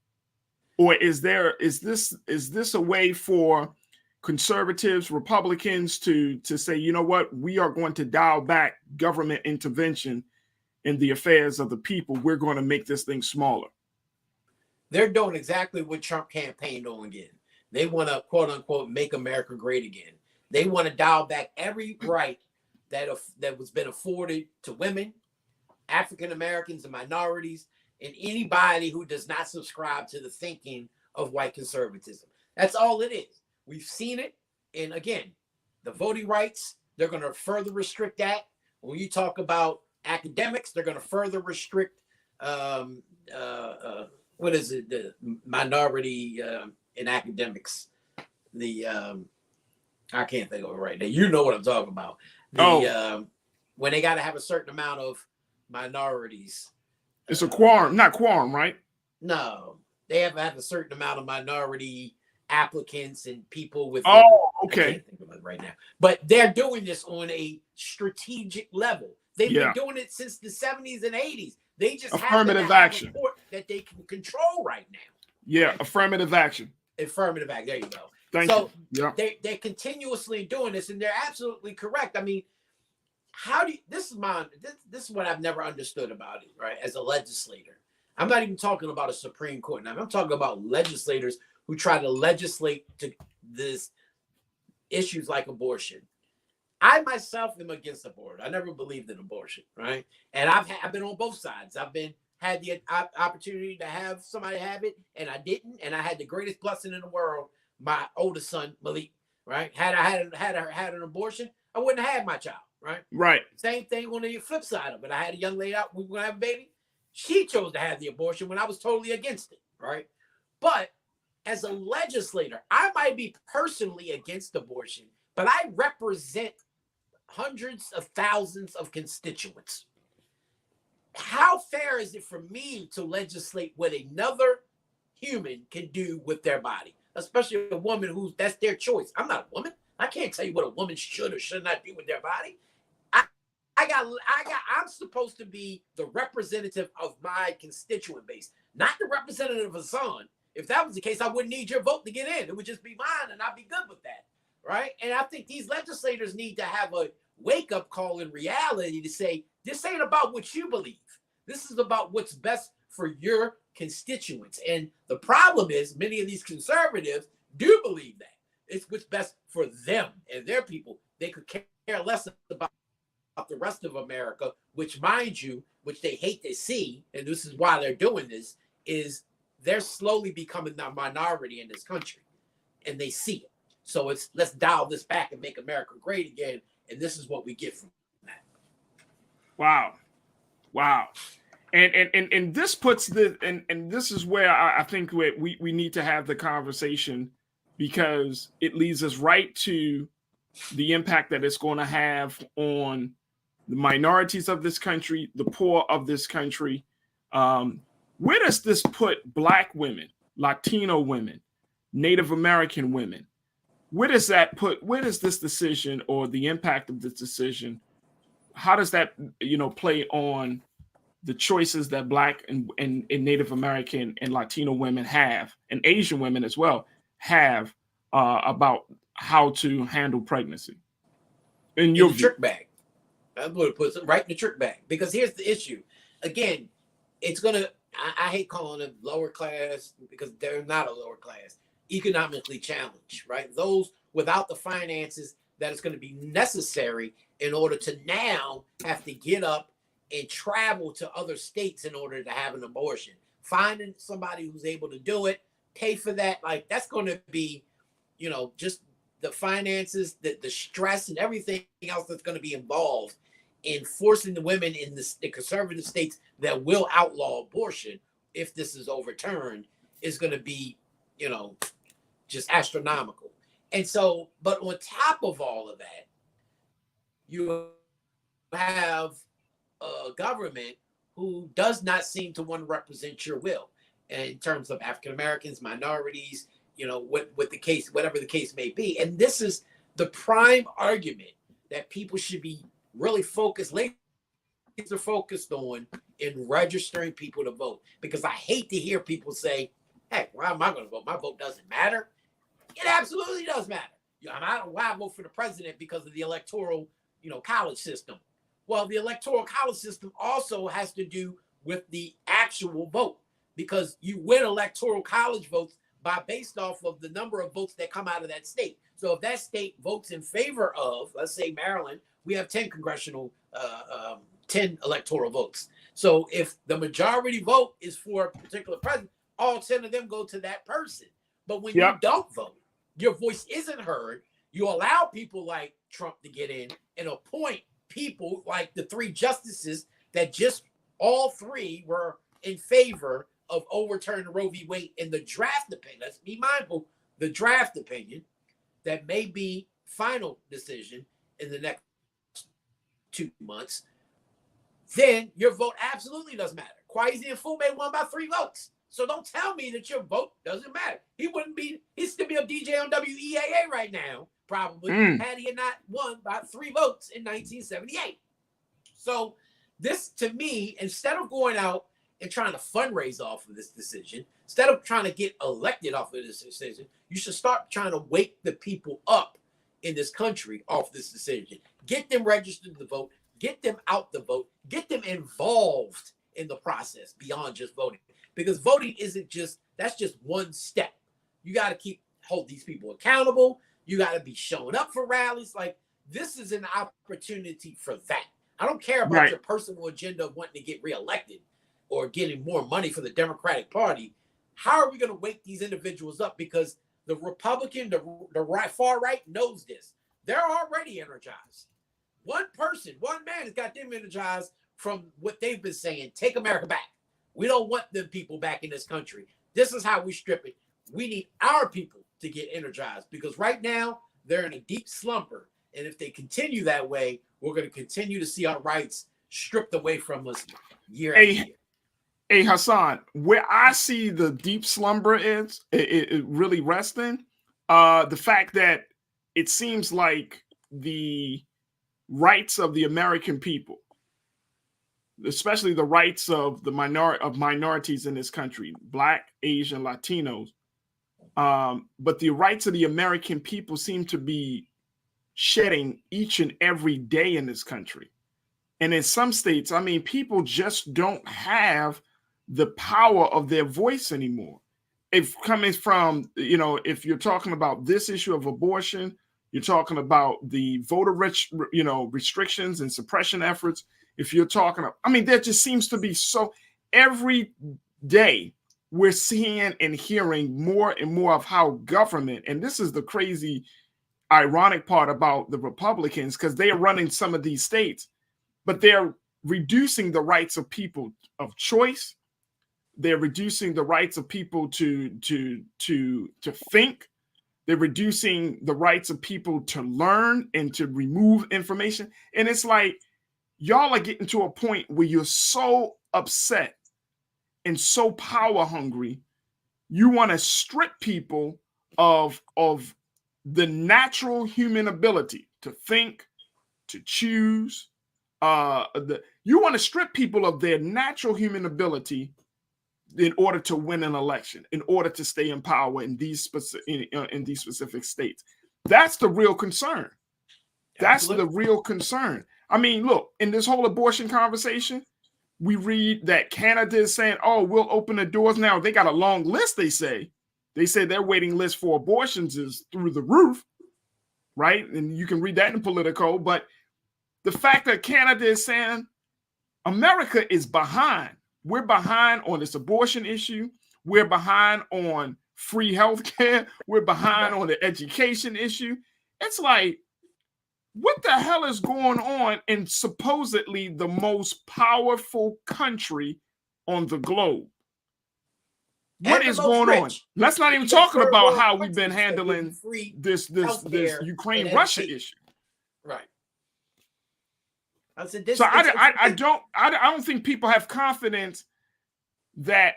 Or is this a way for conservatives, Republicans to say, you know what, we are going to dial back government intervention in the affairs of the people. We're going to make this thing smaller. They're doing exactly what Trump campaigned on again. They want to, quote unquote, make America great again. They want to dial back every right that was been afforded to women, African Americans, and minorities, and anybody who does not subscribe to the thinking of white conservatism. That's all it is. We've seen it. And again, the voting rights, they're going to further restrict that. When you talk about academics, they're going to further restrict the minority in academics. I can't think of it right now. You know what I'm talking about. When they got to have a certain amount of minorities. It's a quorum, not quorum, right? No, they have to have a certain amount of minority applicants and people with. Oh, okay. I can't think of it right now. But they're doing this on a strategic level. They've been doing it since the 70s and 80s. They just affirmative action a report that they can control right now. Yeah, affirmative action. Affirmative action. There you go. Thank you. Yeah. They're continuously doing this, and they're absolutely correct. I mean, this is what I've never understood about it, right? As a legislator, I'm not even talking about a Supreme Court now. I'm talking about legislators who try to legislate to this issues like abortion. I myself am against abortion. I never believed in abortion, right? And I've been on both sides. Had the opportunity to have somebody have it, and I didn't. And I had the greatest blessing in the world my oldest son, Malik, right? Had I had an abortion, I wouldn't have had my child, right? Right. Same thing on the flip side of it. I had a young lady out, we were going to have a baby. She chose to have the abortion when I was totally against it, right? But as a legislator, I might be personally against abortion, but I represent hundreds of thousands of constituents. How fair is it for me to legislate what another human can do with their body, especially a woman that's their choice? I'm not a woman. I can't tell you what a woman should or should not do with their body. I'm supposed to be the representative of my constituent base, not the representative of Hassan. If that was the case, I wouldn't need your vote to get in. It would just be mine, and I'd be good with that, right? And I think these legislators need to have a wake-up call in reality to say, this ain't about what you believe. This is about what's best for your constituents. And the problem is many of these conservatives do believe that. It's what's best for them and their people. They could care less about the rest of America, which, mind you, which they hate to see, and this is why they're doing this, is they're slowly becoming the minority in this country, and they see it. So let's dial this back and make America great again, and this is what we get from that. Wow. And this puts and this is where I think we need to have the conversation, because it leads us right to the impact that it's going to have on the minorities of this country, the poor of this country. Where does this put Black women, Latino women, Native American women? Where does this decision, or the impact of this decision, how does that, play on the choices that Black and Native American and Latino women have, and Asian women as well have, about how to handle pregnancy? In your view? Trick bag. I'm going to put it right in the trick bag, because here's the issue. Again, it's going to, I hate calling them lower class, because they're not a lower class, economically challenged, right? Those without the finances that is going to be necessary in order to now have to get up and travel to other states in order to have an abortion. Finding somebody who's able to do it, pay for that, like that's going to be, just the finances, the stress and everything else that's going to be involved in forcing the women in the conservative states that will outlaw abortion, if this is overturned, is going to be, just astronomical. And so, but on top of all of that, you have a government who does not seem to want to represent your will in terms of African Americans, minorities, what the case, whatever the case may be. And this is the prime argument that people should be really focused on in registering people to vote. Because I hate to hear people say, heck, why am I going to vote? My vote doesn't matter. It absolutely does matter. I don't know why I vote for the president because of the electoral, college system. Well, the electoral college system also has to do with the actual vote, because you win electoral college votes based off of the number of votes that come out of that state. So if that state votes in favor of, let's say Maryland, we have 10 electoral votes. So if the majority vote is for a particular president, all 10 of them go to that person. But when you don't vote, your voice isn't heard. You allow people like Trump to get in and appoint people like the 3 justices that just all 3 were in favor of overturning Roe v. Wade in the draft opinion. Let's be mindful, the draft opinion that may be final decision in the next 2 months. Then your vote absolutely doesn't matter. Kwesi Nkrumah won by 3 votes. So don't tell me that your vote doesn't matter. He'd still be a DJ on WEAA right now, probably, had he not won by 3 votes in 1978. So this, to me, instead of going out and trying to fundraise off of this decision, instead of trying to get elected off of this decision, you should start trying to wake the people up in this country off this decision. Get them registered to vote, get them out the vote, get them involved in the process beyond just voting. Because voting that's just one step. You got to hold these people accountable. You got to be showing up for rallies. Like, this is an opportunity for that. I don't care about your personal agenda of wanting to get reelected or getting more money for the Democratic Party. How are we going to wake these individuals up? Because the Republican, the right, far right knows this. They're already energized. One person, one man has got them energized from what they've been saying. Take America back. We don't want them people back in this country. This is how we strip it. We need our people to get energized because right now they're in a deep slumber. And if they continue that way, we're going to continue to see our rights stripped away from us year after year. Hey, Hassan, where I see the deep slumber is, it really resting, the fact that it seems like the rights of the American people, especially the rights of the minorities in this country, Black, Asian, Latinos, but the rights of the American people seem to be shedding each and every day in this country. And in some states, I mean, people just don't have the power of their voice anymore. If coming from, if you're talking about this issue of abortion, you're talking about the voter restrictions and suppression efforts. If you're talking, there just seems to be so every day we're seeing and hearing more and more of how government, and this is the crazy, ironic part about the Republicans, because they are running some of these states, but they're reducing the rights of people of choice. They're reducing the rights of people to think. They're reducing the rights of people to learn and to remove information. And it's like, y'all are getting to a point where you're so upset and so power hungry, you want to strip people of the natural human ability to think, to choose. You want to strip people of their natural human ability in order to win an election, in order to stay in power in these specific states. That's the real concern. That's the real concern. I mean, look, in this whole abortion conversation, we read that Canada is saying, oh, we'll open the doors now. They got a long list, they say. They say their waiting list for abortions is through the roof, right? And you can read that in Politico. But the fact that Canada is saying America is behind. We're behind on this abortion issue. We're behind on free healthcare. We're behind on the education issue. It's like, what the hell is going on in supposedly the most powerful country on the globe? What is going on? Let's not even talk about how we've been handling this Ukraine-Russia issue. Right. I don't think people have confidence that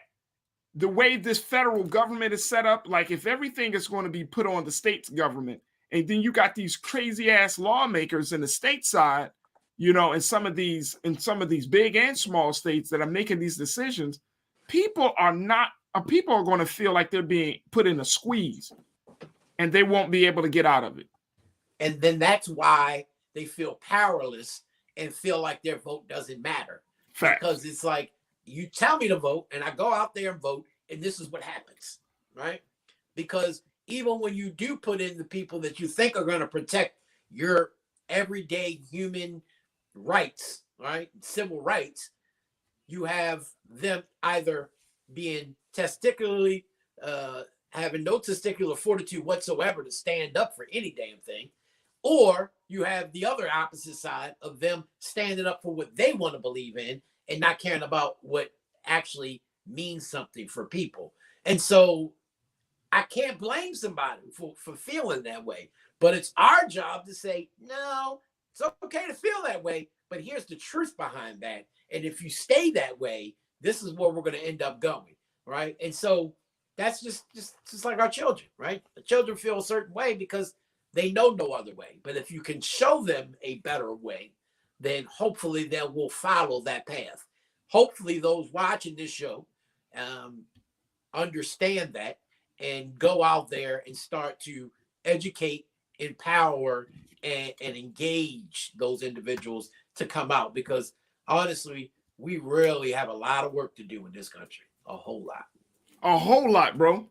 the way this federal government is set up, like if everything is going to be put on the state's government, and then you got these crazy ass lawmakers in the state side, in some of these big and small states that are making these decisions, people are going to feel like they're being put in a squeeze and they won't be able to get out of it. And then that's why they feel powerless and feel like their vote doesn't matter. Fact. Because it's like, you tell me to vote and I go out there and vote and this is what happens, right? Because even when you do put in the people that you think are going to protect your everyday human rights, right? Civil rights, you have them either being testicularly, having no testicular fortitude whatsoever to stand up for any damn thing, or you have the other opposite side of them standing up for what they want to believe in and not caring about what actually means something for people. And so I can't blame somebody for feeling that way, but it's our job to say, no, it's okay to feel that way, but here's the truth behind that. And if you stay that way, this is where we're going to end up going, right? And so that's just like our children, right? The children feel a certain way because they know no other way. But if you can show them a better way, then hopefully they will follow that path. Hopefully those watching this show understand that and go out there and start to educate, empower, and engage those individuals to come out. Because honestly, we really have a lot of work to do in this country. A whole lot. A whole lot, bro.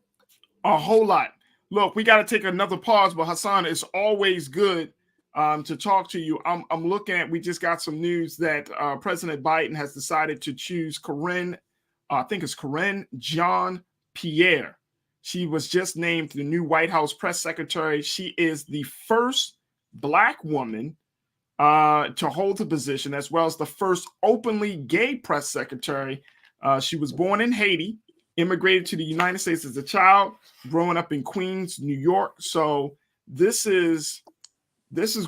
A whole lot. Look, we got to take another pause, but Hassan, it's always good to talk to you. I'm looking at, we just got some news that President Biden has decided to choose Karine Jean-Pierre She was just named the new White House press secretary. She is the first Black woman to hold the position, as well as the first openly gay press secretary. She was born in Haiti, immigrated to the United States as a child, growing up in Queens, New York. So this is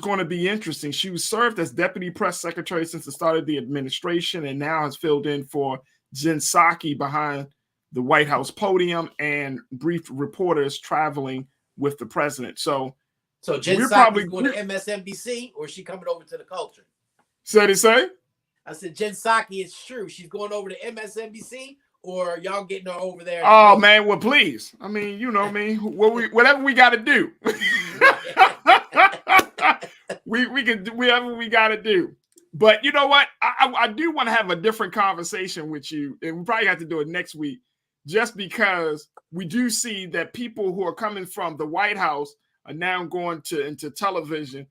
going to be interesting. She was served as deputy press secretary since the start of the administration, and now has filled in for Jen Psaki behind the White House podium and briefed reporters traveling with the president. So Jen Psaki's going to MSNBC, or is she coming over to the culture? So they say? I said Jen Psaki, it's true. She's going over to MSNBC, or y'all getting her over there? Oh man, well please. I mean, you know me. Whatever we got to do. we can do whatever we got to do. But you know what? I do want to have a different conversation with you, and we probably have to do it next week, just because we do see that people who are coming from the White House are now going into television.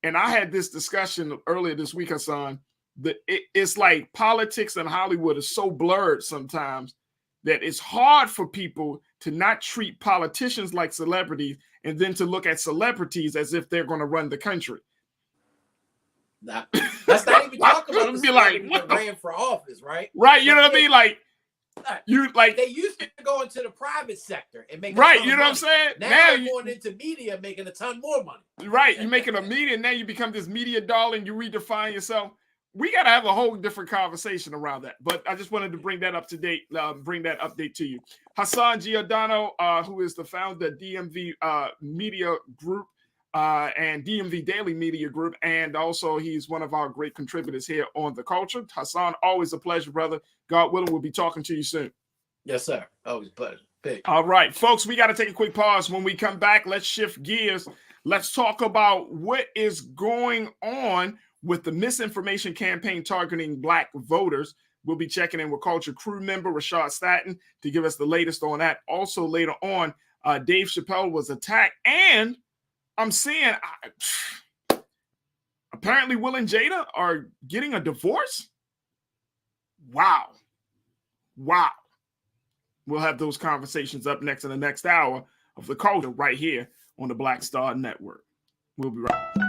And I had this discussion earlier this week, Hassan, that it's like politics in Hollywood is so blurred sometimes that it's hard for people to not treat politicians like celebrities and then to look at celebrities as if they're going to run the country. Let's not even talk about the be like, that ran for office, right? Right, you know what I mean? Like, you like they used to go into the private sector and make right, you know what I'm saying? Now you're going into media, making a ton more money. Right, you're making a media, now you become this media darling, you redefine yourself. We got to have a whole different conversation around that. But I just wanted to bring that up to date, bring that update to you. Hassan Giordano, who is the founder of DMV Media Group and DMV Daily Media Group, and also he's one of our great contributors here on The Culture. Hassan, always a pleasure, brother. God willing, we'll be talking to you soon. Yes, sir. Always a pleasure. Big. All right, folks, we got to take a quick pause. When we come back, let's shift gears. Let's talk about what is going on with the misinformation campaign targeting Black voters. We'll be checking in with Culture crew member Rashad Staten to give us the latest on that. Also, later on, Dave Chappelle was attacked, and I'm seeing apparently Will and Jada are getting a divorce. Wow. We'll have those conversations up next in the next hour of The Culture right here on the Black Star Network. We'll be right back.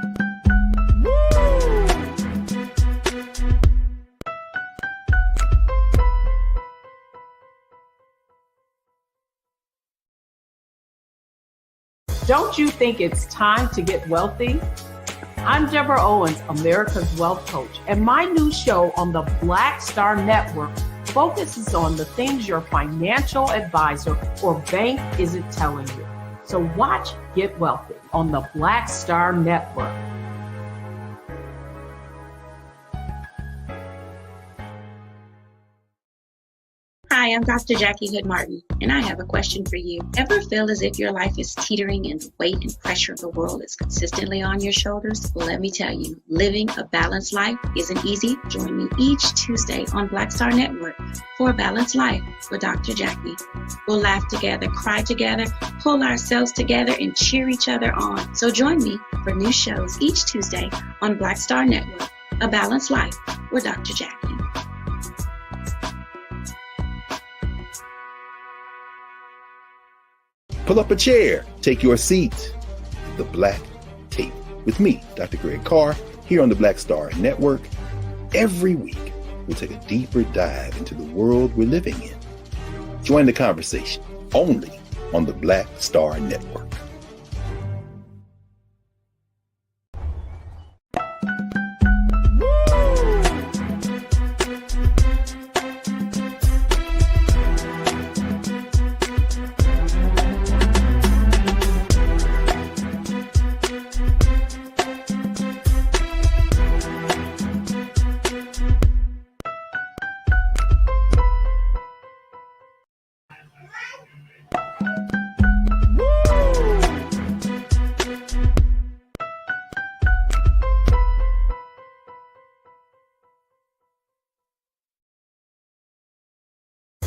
Don't you think it's time to get wealthy? I'm Deborah Owens, America's Wealth Coach, and my new show on the Black Star Network focuses on the things your financial advisor or bank isn't telling you. So watch Get Wealthy on the Black Star Network. Hi, I'm Dr. Jackie Hood Martin, and I have a question for you. Ever feel as if your life is teetering and the weight and pressure of the world is consistently on your shoulders? Well, let me tell you, living a balanced life isn't easy. Join me each Tuesday on Black Star Network for a Balanced Life with Dr. Jackie. We'll laugh together, cry together, pull ourselves together, and cheer each other on. So join me for new shows each Tuesday on Black Star Network, A Balanced Life with Dr. Jackie. Pull up a chair, take your seat. The Black Tape with me, Dr. Greg Carr, here on the Black Star Network. Every week, we'll take a deeper dive into the world we're living in. Join the conversation only on the Black Star Network.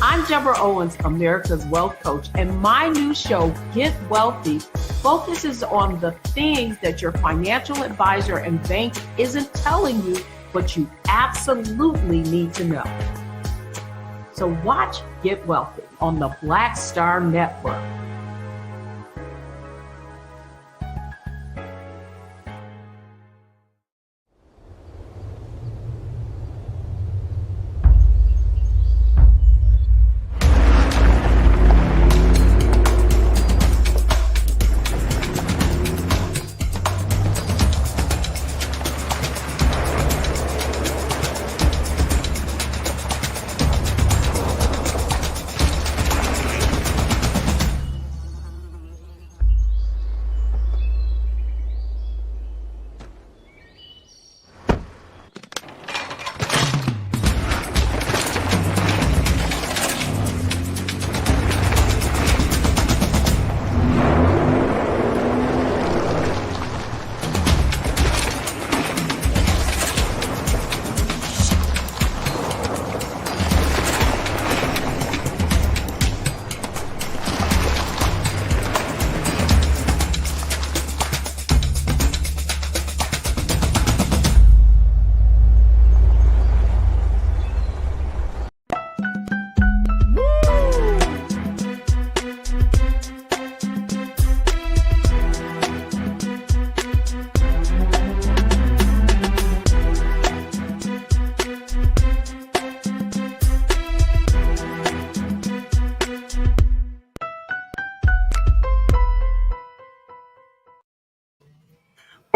I'm Deborah Owens, America's Wealth Coach, and my new show, Get Wealthy, focuses on the things that your financial advisor and bank isn't telling you, but you absolutely need to know. So watch Get Wealthy on the Black Star Network.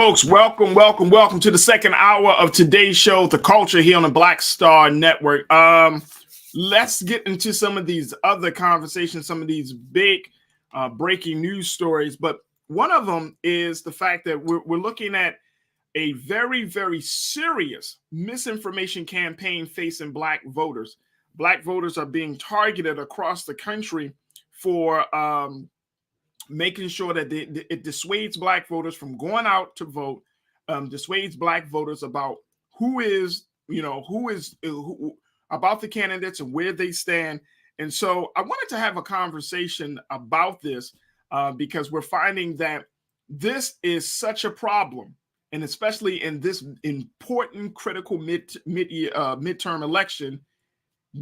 folks, welcome to the second hour of today's show, The Culture, here on the Black Star Network. Let's get into some of these other conversations, some of these big breaking news stories. But one of them is the fact that we're looking at a very, very serious misinformation campaign facing Black voters. Black voters are being targeted across the country for making sure that it dissuades Black voters from going out to vote, dissuades Black voters about who about the candidates and where they stand. And so I wanted to have a conversation about this because we're finding that this is such a problem, and especially in this important, critical midterm election,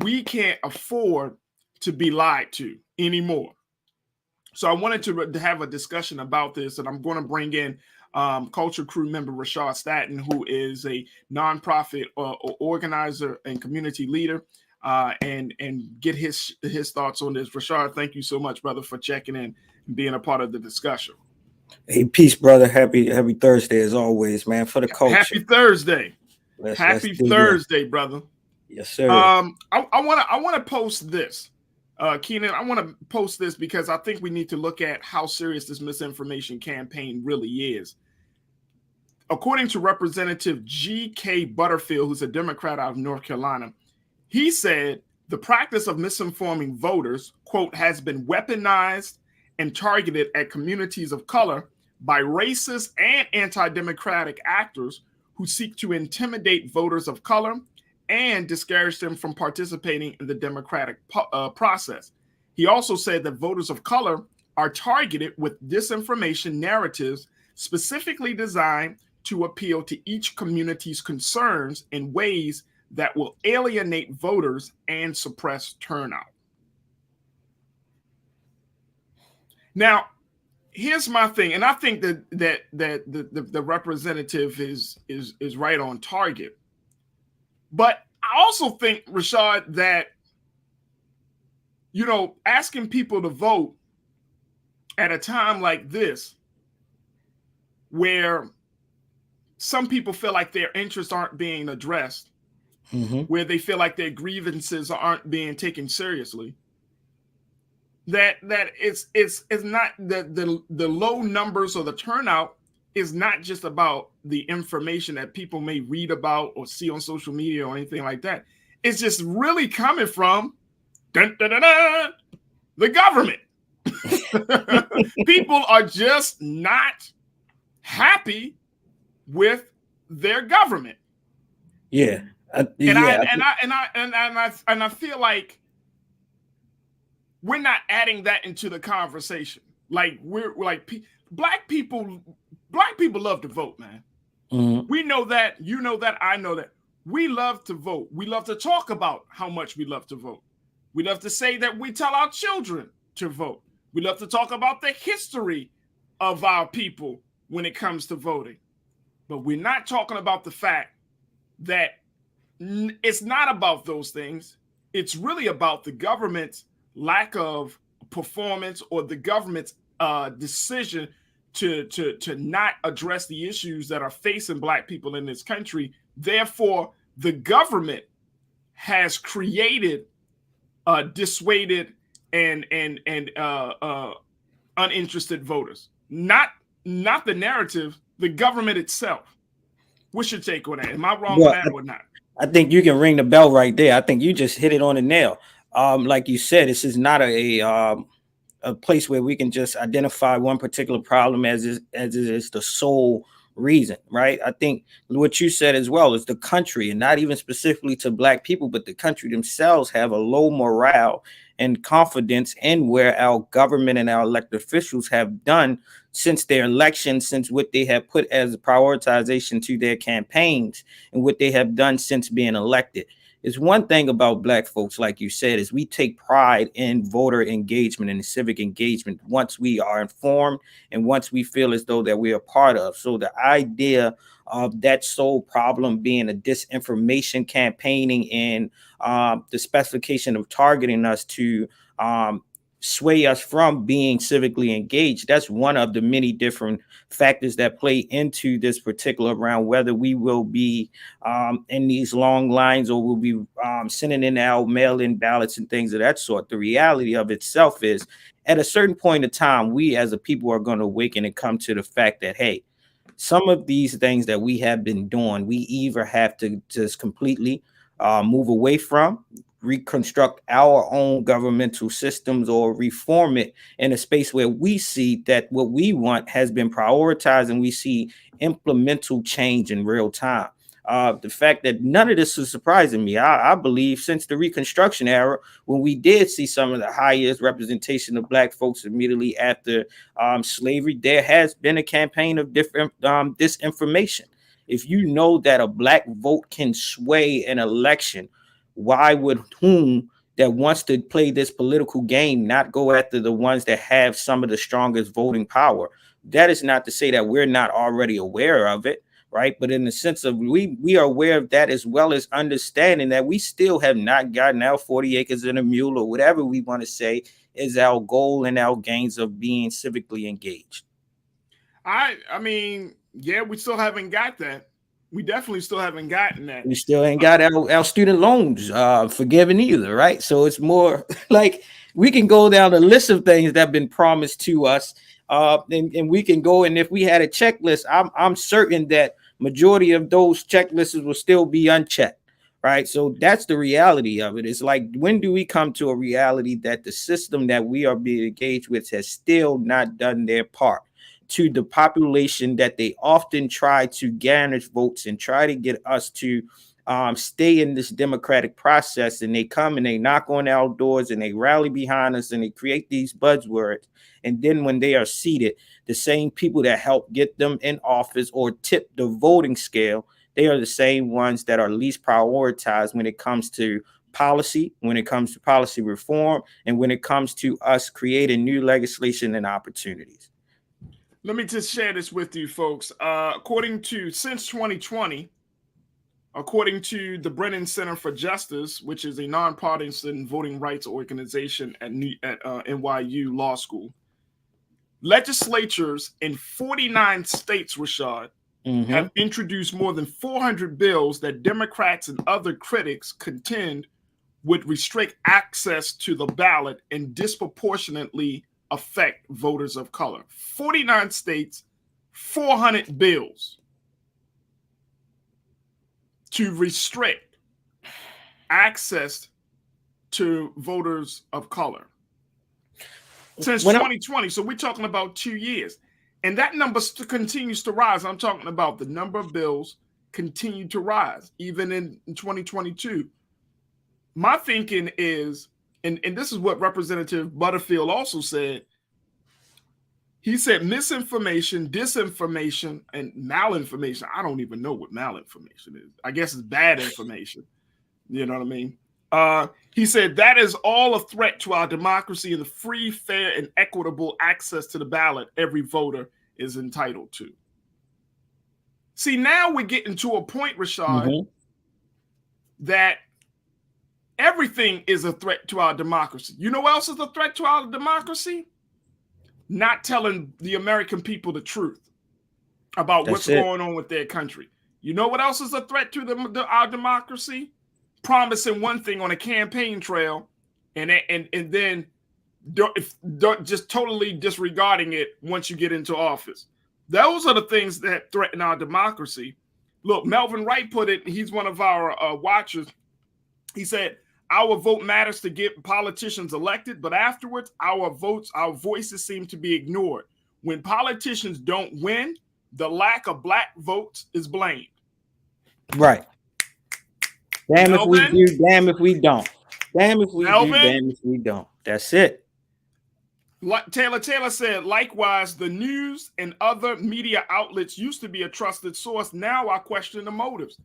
we can't afford to be lied to anymore. So I wanted to have a discussion about this, and I'm going to bring in Culture Crew member Rashad Statton, who is a nonprofit organizer and community leader, and get his thoughts on this. Rashad, thank you so much, brother, for checking in and being a part of the discussion. Hey, peace, brother. Happy Thursday as always, man. For the culture. Happy Thursday. Happy Thursday, brother. Yes, sir. I want to post this. Keenan, I want to post this because I think we need to look at how serious this misinformation campaign really is. According to Representative G.K. Butterfield, who's a Democrat out of North Carolina, he said the practice of misinforming voters, quote, has been weaponized and targeted at communities of color by racist and anti-democratic actors who seek to intimidate voters of color and discourage them from participating in the democratic process. He also said that voters of color are targeted with disinformation narratives specifically designed to appeal to each community's concerns in ways that will alienate voters and suppress turnout. Now, here's my thing, and I think that the representative is right on target. But I also think, Rashad, that, asking people to vote at a time like this, where some people feel like their interests aren't being addressed, where they feel like their grievances aren't being taken seriously, that it's not the low numbers or the turnout is not just about the information that people may read about or see on social media or anything like that. It's just really coming from the government. People are just not happy with their government. Yeah. I feel like we're not adding that into the conversation. Like we're like Black people love to vote, man. We know that, you know that, I know that. We love to vote. We love to talk about how much we love to vote. We love to say that we tell our children to vote. We love to talk about the history of our people when it comes to voting. But we're not talking about the fact that it's not about those things. It's really about the government's lack of performance or the government's decision to not address the issues that are facing Black people in this country. Therefore, the government has created, dissuaded, and uninterested voters. Not the narrative, the government itself. What's your take on that? Am I wrong on that or not? I think you can ring the bell right there. I think you just hit it on the nail. Like you said, this is not a place where we can just identify one particular problem as it is the sole reason, right? I think what you said as well is the country, and not even specifically to Black people, but the country themselves have a low morale and confidence in where our government and our elected officials have done since their election, since what they have put as a prioritization to their campaigns and what they have done since being elected. It's one thing about Black folks, like you said, is we take pride in voter engagement and civic engagement once we are informed and once we feel as though that we are part of. So the idea of that sole problem being a disinformation campaigning and the specification of targeting us to sway us from being civically engaged. That's one of the many different factors that play into this particular round, whether we will be in these long lines or we'll be sending in our mail-in ballots and things of that sort. The reality of itself is, at a certain point in time, we as a people are going to awaken and come to the fact that, hey, some of these things that we have been doing, we either have to just completely move away from, reconstruct our own governmental systems, or reform it in a space where we see that what we want has been prioritized and we see implemental change in real time. The fact that none of this is surprising me. I believe since the Reconstruction era, when we did see some of the highest representation of Black folks immediately after slavery, there has been a campaign of different disinformation. If you know that a Black vote can sway an election, why would whom that wants to play this political game not go after the ones that have some of the strongest voting power? That is not to say that we're not already aware of it, right? But in the sense of we are aware of that, as well as understanding that we still have not gotten our 40 acres and a mule, or whatever we want to say is our goal and our gains of being civically engaged. I mean, yeah, we still haven't got that. We definitely still haven't gotten that. We still ain't got our student loans forgiven either, right? So it's more like we can go down the list of things that have been promised to us, and we can go, and if we had a checklist, I'm certain that majority of those checklists will still be unchecked, right? So that's the reality of it. It's like, when do we come to a reality that the system that we are being engaged with has still not done their part to the population that they often try to garnish votes and try to get us to stay in this democratic process, and they come and they knock on our doors and they rally behind us and they create these buzzwords, and then when they are seated, the same people that help get them in office or tip the voting scale, they are the same ones that are least prioritized when it comes to policy, when it comes to policy reform, and when it comes to us creating new legislation and opportunities. Let me just share this with you, folks. Since 2020, according to the Brennan Center for Justice, which is a nonpartisan voting rights organization at NYU Law School, legislatures in 49 states, Rashad, have introduced more than 400 bills that Democrats and other critics contend would restrict access to the ballot and disproportionately affect voters of color. 49 states, 400 bills to restrict access to voters of color since 2020. So we're talking about 2 years, and that number continues to rise. I'm talking about the number of bills continue to rise even in 2022. My thinking is, and this is what Representative Butterfield also said. He said misinformation, disinformation, and malinformation. I don't even know what malinformation is. I guess it's bad information. You know what I mean? He said that is all a threat to our democracy and the free, fair, and equitable access to the ballot every voter is entitled to. See, now we're getting to a point, Rashad, that everything is a threat to our democracy. You know what else is a threat to our democracy? Not telling the American people the truth about what's going on with their country. You know what else is a threat to our democracy? Promising one thing on a campaign trail and then just totally disregarding it once you get into office. Those are the things that threaten our democracy. Look, Melvin Wright put it, he's one of our watchers. He said, our vote matters to get politicians elected, but afterwards, our voices seem to be ignored. When politicians don't win, the lack of Black votes is blamed. Right. Damn Melvin, if we do, damn if we don't. Damn if we Melvin, do, damn if we don't. That's it. Taylor said, likewise, the news and other media outlets used to be a trusted source. Now I question the motives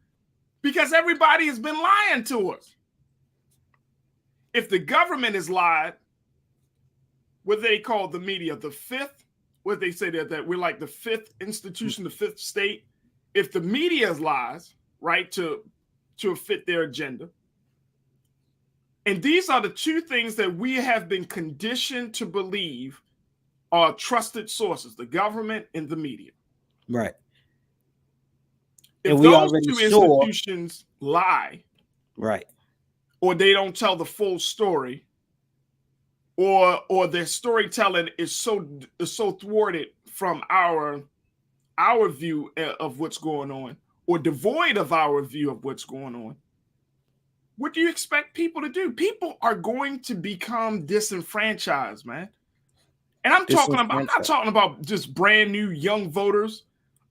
because everybody has been lying to us. If the government is lied, what they call the media, the fifth, what they say that we're like the fifth institution, the fifth state. If the media is lies, right, to fit their agenda, And these are the two things that we have been conditioned to believe are trusted sources, the government and the media. Right. If and we those already two saw, institutions lie, right, or they don't tell the full story, or their storytelling is so thwarted from our view of what's going on, or devoid of our view of what's going on, what do you expect people to do? People are going to become disenfranchised, man. And I'm not talking about just brand new young voters.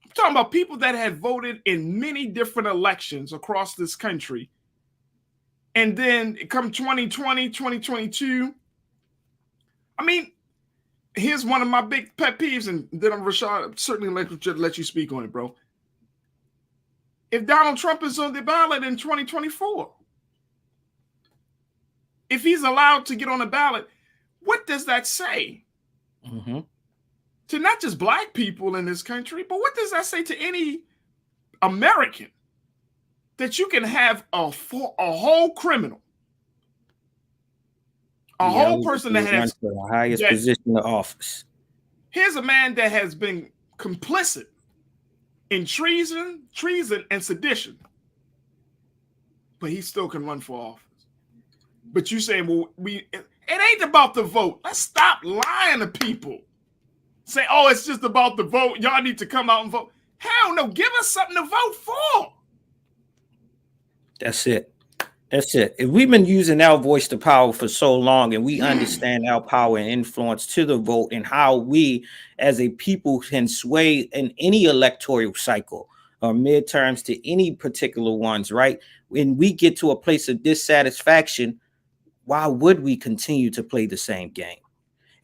I'm talking about people that have voted in many different elections across this country. And then come 2020, 2022, I mean, here's one of my big pet peeves, and then Rashad, certainly let you speak on it, bro. If Donald Trump is on the ballot in 2024, if he's allowed to get on the ballot, what does that say? Mm-hmm. To not just black people in this country, but what does that say to any American? That you can have a whole criminal, whole person that has the highest position of office. Here's a man that has been complicit in treason, and sedition, but he still can run for office. But you saying, well, it ain't about the vote. Let's stop lying to people. Say, oh, it's just about the vote. Y'all need to come out and vote. Hell no, give us something to vote for. That's it. That's it. If we've been using our voice to power for so long, and we understand our power and influence to the vote, and how we as a people can sway in any electoral cycle or midterms to any particular ones, right? When we get to a place of dissatisfaction, why would we continue to play the same game?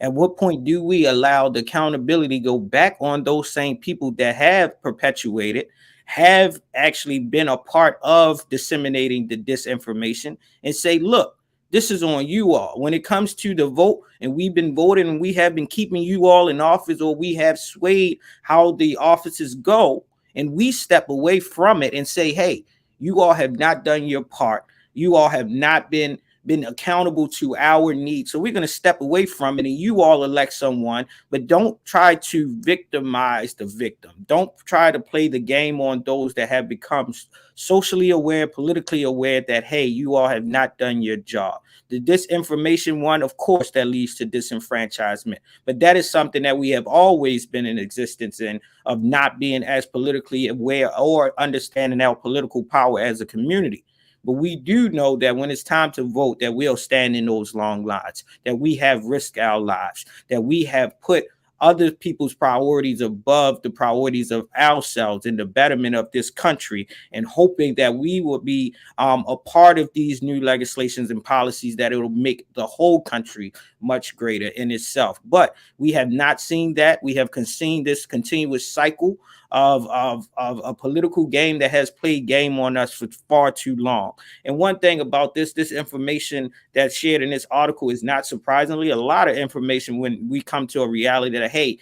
At what point do we allow the accountability go back on those same people that have perpetuated, have actually been a part of disseminating the disinformation, and say, look, this is on you all. When it comes to the vote, and we've been voting and we have been keeping you all in office, or we have swayed how the offices go, and we step away from it and say, hey, you all have not done your part. You all have not been accountable to our needs. So we're going to step away from it, and you all elect someone, but don't try to victimize the victim. Don't try to play the game on those that have become socially aware, politically aware that, hey, you all have not done your job. The disinformation one, of course, that leads to disenfranchisement, but that is something that we have always been in existence in, of not being as politically aware or understanding our political power as a community. But we do know that when it's time to vote, that we'll stand in those long lines, that we have risked our lives, that we have put other people's priorities above the priorities of ourselves in the betterment of this country, and hoping that we will be a part of these new legislations and policies that it will make the whole country much greater in itself. But we have not seen that. We have seen this continuous cycle of a political game that has played game on us for far too long. And one thing about this information that's shared in this article is, not surprisingly, a lot of information when we come to a reality that, hey,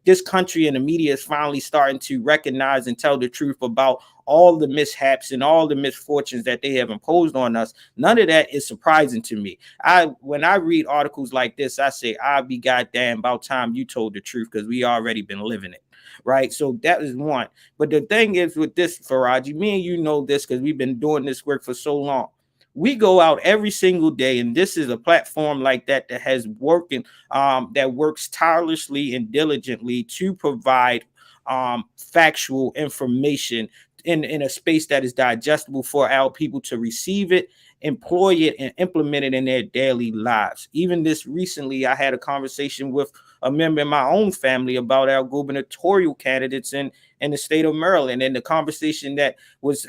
this country and the media is finally starting to recognize and tell the truth about all the mishaps and all the misfortunes that they have imposed on us. None of that is surprising to me. When I read articles like this, I say, I'll be goddamn about time you told the truth, because we already been living it. Right. So that is one. But the thing is with this, Farajii, me and you know this because we've been doing this work for so long. We go out every single day, and this is a platform like that has working, that works tirelessly and diligently to provide factual information in a space that is digestible for our people to receive it, employ it, and implement it in their daily lives. Even this recently, I had a conversation with a member in my own family about our gubernatorial candidates in the state of Maryland. And the conversation that was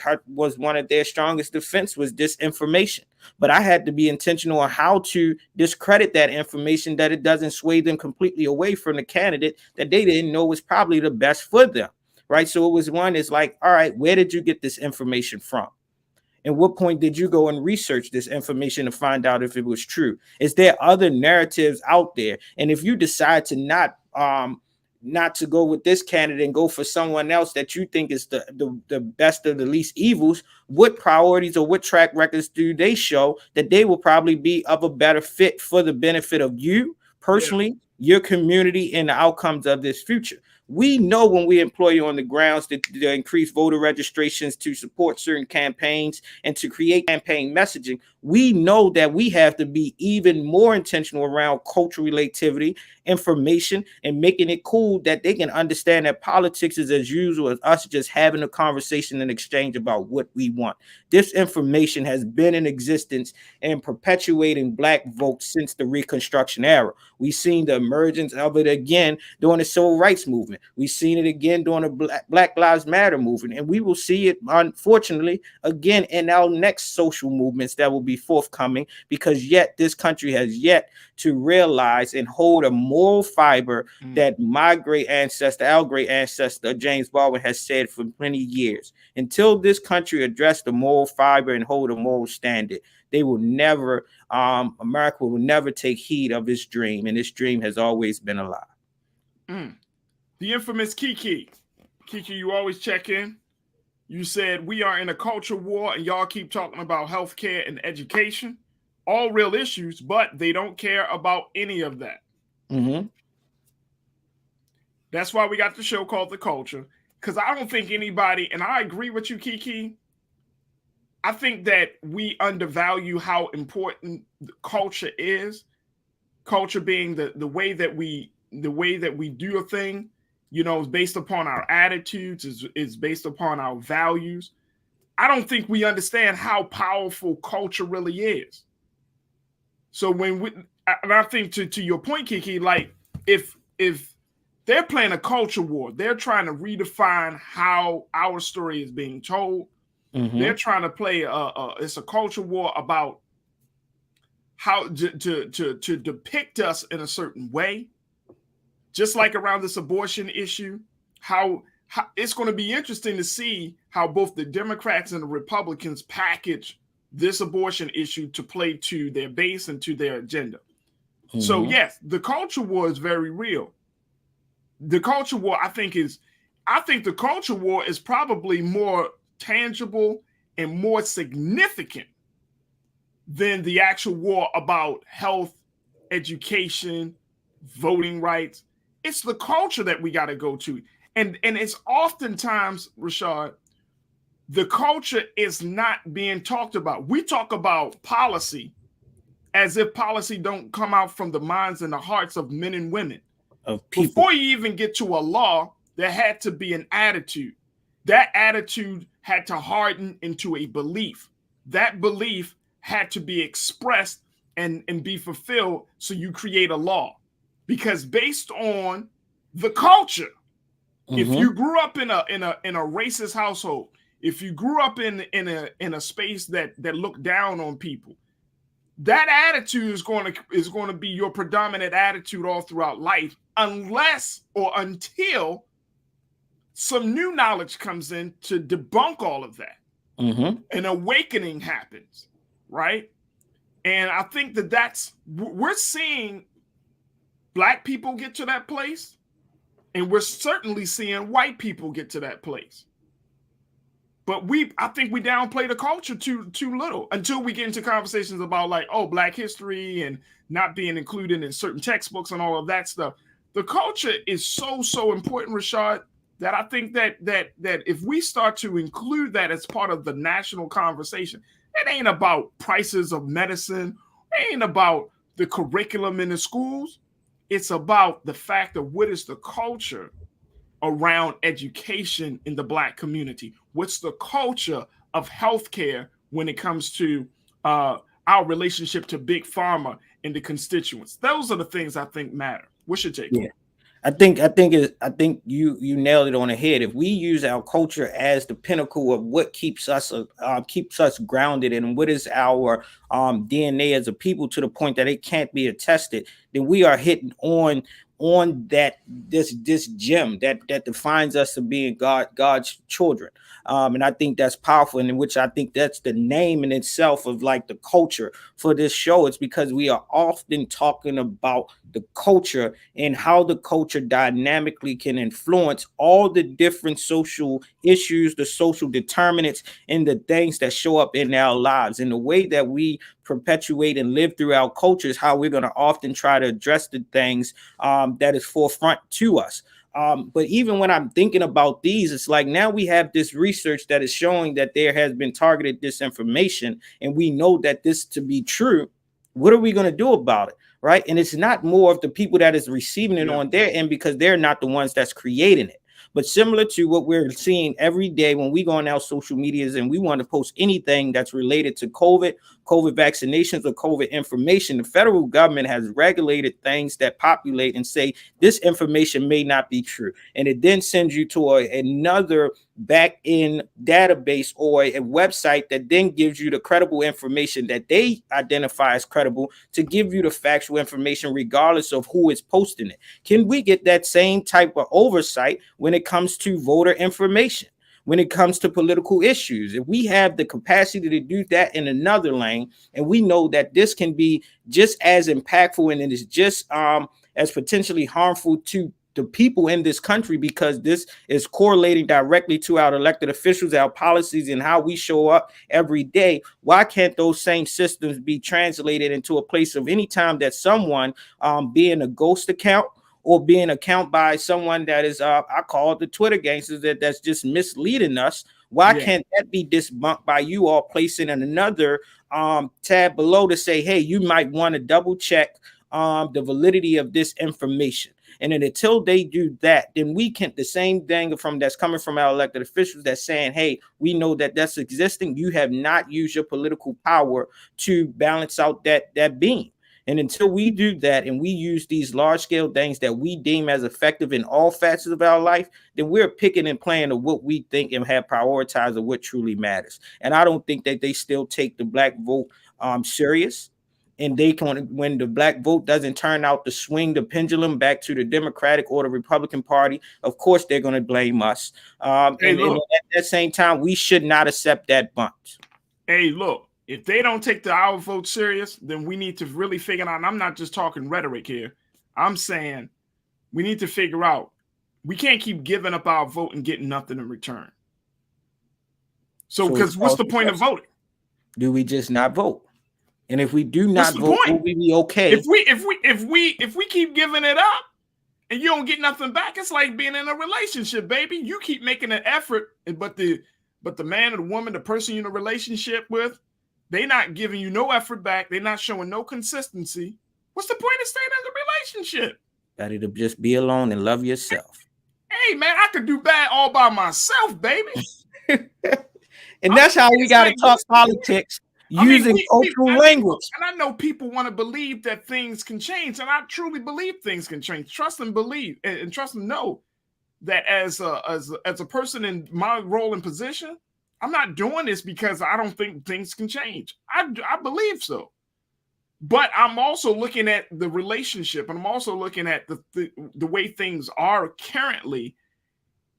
one of their strongest defense was disinformation. But I had to be intentional on how to discredit that information, that it doesn't sway them completely away from the candidate that they didn't know was probably the best for them. Right. So it was one is like, all right, where did you get this information from? And what point did you go and research this information to find out if it was true? Is there other narratives out there? And if you decide to not not to go with this candidate and go for someone else that you think is the best of the least evils, what priorities or what track records do they show that they will probably be of a better fit for the benefit of you personally, your community, and the outcomes of this future? We know when we employ you on the grounds to increase voter registrations, to support certain campaigns, and to create campaign messaging, we know that we have to be even more intentional around cultural relativity, information, and making it cool that they can understand that politics is as usual as us just having a conversation and exchange about what we want. This information has been in existence and perpetuating Black votes since the Reconstruction era. We've seen the emergence of it again during the Civil Rights Movement. We've seen it again during the Black Lives Matter movement, and we will see it, unfortunately, again in our next social movements that will be forthcoming, because yet this country has yet to realize and hold a moral fiber that my great ancestor, our great ancestor, James Baldwin, has said for many years. Until this country address the moral fiber and hold a moral standard, they will never, America will never take heed of this dream, and this dream has always been alive. The infamous Kiki. Kiki, you always check in. You said we are in a culture war and y'all keep talking about healthcare and education. All real issues, but they don't care about any of that. That's why we got the show called The Culture, because I don't think anybody, and I agree with you, Kiki, I think that we undervalue how important culture is. Culture being the way that we do a thing, you know, is based upon our attitudes, is based upon our values. I don't think we understand how powerful culture really is. So and I think to your point, Kiki, like if they're playing a culture war, they're trying to redefine how our story is being told. They're trying to play it's a culture war about how to depict us in a certain way. Just like around this abortion issue, how it's going to be interesting to see how both the Democrats and the Republicans package this abortion issue to play to their base and to their agenda. So yes, the culture war is very real. The culture war, I think the culture war is probably more tangible and more significant than the actual war about health, education, voting rights. It's the culture that we got to go to. And it's oftentimes, Rashad, the culture is not being talked about. We talk about policy as if policy don't come out from the minds and the hearts of men and women. Before you even get to a law, there had to be an attitude. That attitude had to harden into a belief. That belief had to be expressed and be fulfilled, so you create a law. Because based on the culture, if you grew up in a racist household, if you grew up in a space that looked down on people, that attitude is going to be your predominant attitude all throughout life, unless or until some new knowledge comes in to debunk all of that. An awakening happens, right? And I think we're seeing Black people get to that place, and we're certainly seeing white people get to that place. But I think we downplay the culture too little until we get into conversations about like, Black history and not being included in certain textbooks and all of that stuff. The culture is so important, Rashad, that I think that if we start to include that as part of the national conversation, it ain't about prices of medicine, it ain't about the curriculum in the schools. It's about the fact of what is the culture around education in the Black community. What's the culture of healthcare when it comes to our relationship to big pharma and the constituents? Those are the things I think matter. What's your take? Yeah. I think you nailed it on the head. If we use our culture as the pinnacle of what keeps us grounded and what is our DNA as a people to the point that it can't be attested, then we are hitting on on this gem that defines us as being God's children. And I think that's powerful, and in which I think that's the name in itself of like the culture for this show. It's because we are often talking about the culture and how the culture dynamically can influence all the different social issues, the social determinants, and the things that show up in our lives. And the way that we perpetuate and live through our culture is how we're going to often try to address the things that is forefront to us. But even when I'm thinking about these, it's like now we have this research that is showing that there has been targeted disinformation, and we know that this to be true. What are we going to do about it? Right. And it's not more of the people that is receiving it on their end, because they're not the ones that's creating it. But similar to what we're seeing every day when we go on our social medias and we want to post anything that's related to COVID vaccinations, or COVID information, the federal government has regulated things that populate and say this information may not be true. And it then sends you to another back-end database or a website that then gives you the credible information that they identify as credible to give you the factual information regardless of who is posting it. Can we get that same type of oversight when it comes to voter information, when it comes to political issues? If we have the capacity to do that in another lane, and we know that this can be just as impactful and it is just as potentially harmful to the people in this country, because this is correlating directly to our elected officials, our policies, and how we show up every day, why can't those same systems be translated into a place of any time that someone being a ghost account or being an account by someone that is I call it the Twitter gangsters that's just misleading us? Why can't that be debunked by you all placing in another tab below to say, hey, you might want to double check the validity of this information? And then until they do that, then we can't, the same thing that's coming from our elected officials that's saying, hey, we know that that's existing. You have not used your political power to balance out that beam. And until we do that, and we use these large scale things that we deem as effective in all facets of our life, then we're picking and playing of what we think and have prioritized of what truly matters. And I don't think that they still take the black vote serious. And they can, when the black vote doesn't turn out to swing the pendulum back to the Democratic or the Republican Party, of course they're going to blame us. And at the same time, we should not accept that bunch. Hey, look, if they don't take our vote serious, then we need to really figure out. And I'm not just talking rhetoric here. I'm saying we need to figure out, we can't keep giving up our vote and getting nothing in return. So because what's the point of voting? Do we just not vote? And if we do not vote, will we be okay? If we keep giving it up and you don't get nothing back, it's like being in a relationship, baby. You keep making an effort, but the man or the woman, the person you're in a relationship with, they're not giving you no effort back. They're not showing no consistency. What's the point of staying in the relationship? Better to just be alone and love yourself. Hey, man, I could do bad all by myself, baby. And that's how we got to talk politics. Using cultural language. And I know people want to believe that things can change, and I truly believe things can change. Trust and believe, and trust and know that as a person in my role and position, I'm not doing this because I don't think things can change. I believe so. But I'm also looking at the relationship, and I'm also looking at the way things are currently.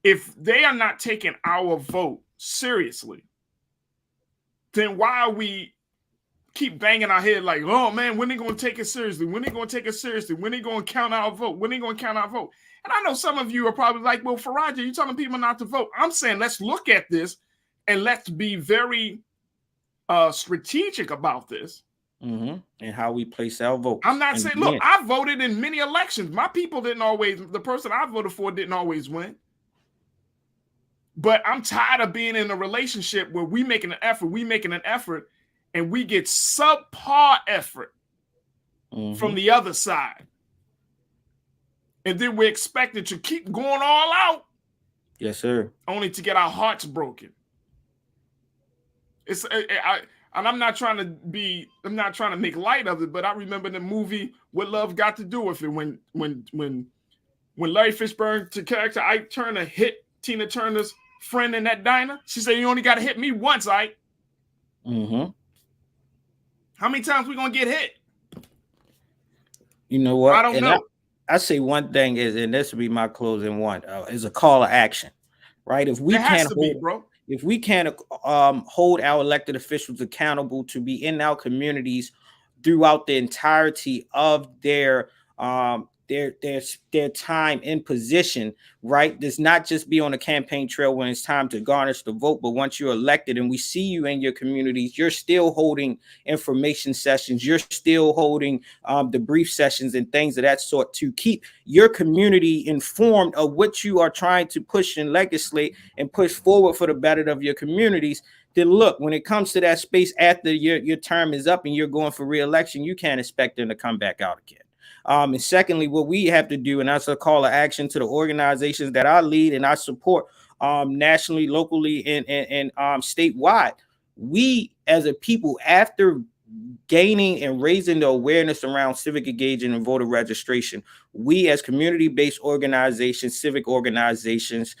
If they are not taking our vote seriously, then why are we keep banging our head like, oh man, when are they going to take it seriously? When are they going to take it seriously? When are they going to count our vote? When are they going to count our vote? And I know some of you are probably like, well, Farajii, you're telling people not to vote. I'm saying let's look at this and let's be very strategic about this. And how we place our vote. I'm not saying, look, I voted in many elections. My people didn't always, the person I voted for didn't always win. But I'm tired of being in a relationship where we making an effort, and we get subpar effort from the other side. And then we're expected to keep going all out. Yes, sir. Only to get our hearts broken. And I'm not trying to make light of it, but I remember the movie What Love Got to Do with It when Larry Fishburne's character Ike Turner hit Tina Turner's friend in that diner. She said, you only got to hit me once, Ike. How many times we gonna get hit? You know what? I don't know. I say one thing is, and this will be my closing one, is a call to action, right? If we can't hold, if we can't hold our elected officials accountable to be in our communities throughout the entirety of their time in position, right? Does not just be on the campaign trail when it's time to garnish the vote, but once you're elected and we see you in your communities, you're still holding information sessions, you're still holding the brief sessions and things of that sort to keep your community informed of what you are trying to push and legislate and push forward for the better of your communities. Then look, when it comes to that space after your term is up and you're going for re-election, you can't expect them to come back out again. And secondly, what we have to do, and that's a call to action to the organizations that I lead and I support nationally, locally, and statewide. We as a people, after gaining and raising the awareness around civic engagement and voter registration, we as community-based organizations, civic organizations,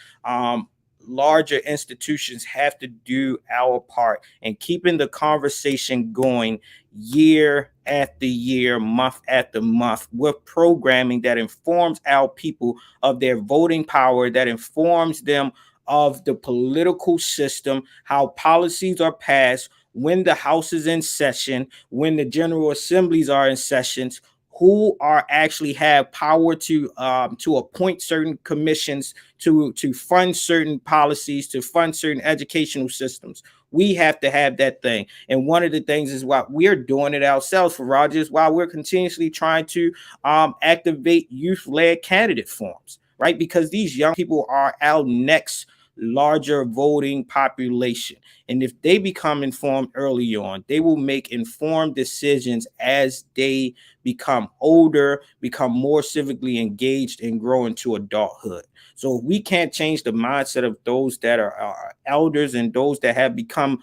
larger institutions have to do our part in keeping the conversation going year after year, month after month, with programming that informs our people of their voting power, that informs them of the political system, how policies are passed, when the House is in session, when the General Assemblies are in sessions, who are actually have power to appoint certain commissions, to fund certain policies, to fund certain educational systems. We have to have that thing. And one of the things is why we're doing it ourselves, Farajii, is why we're continuously trying to activate youth-led candidate forums, right? Because these young people are our next larger voting population. And if they become informed early on, they will make informed decisions as they become older, become more civically engaged, and grow into adulthood. So we can't change the mindset of those that are elders and those that have become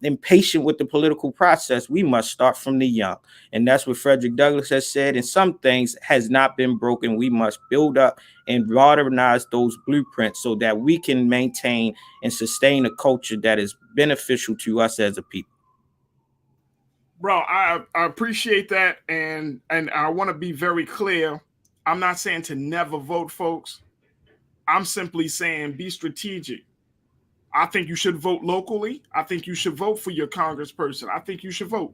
impatient with the political process. We must start from the young. And that's what Frederick Douglass has said. And some things has not been broken. We must build up and modernize those blueprints so that we can maintain and sustain a culture that is beneficial to us as a people. Bro, I appreciate that. And I want to be very clear. I'm not saying to never vote, folks. I'm simply saying be strategic. I think you should vote locally. I think you should vote for your congressperson. I think you should vote.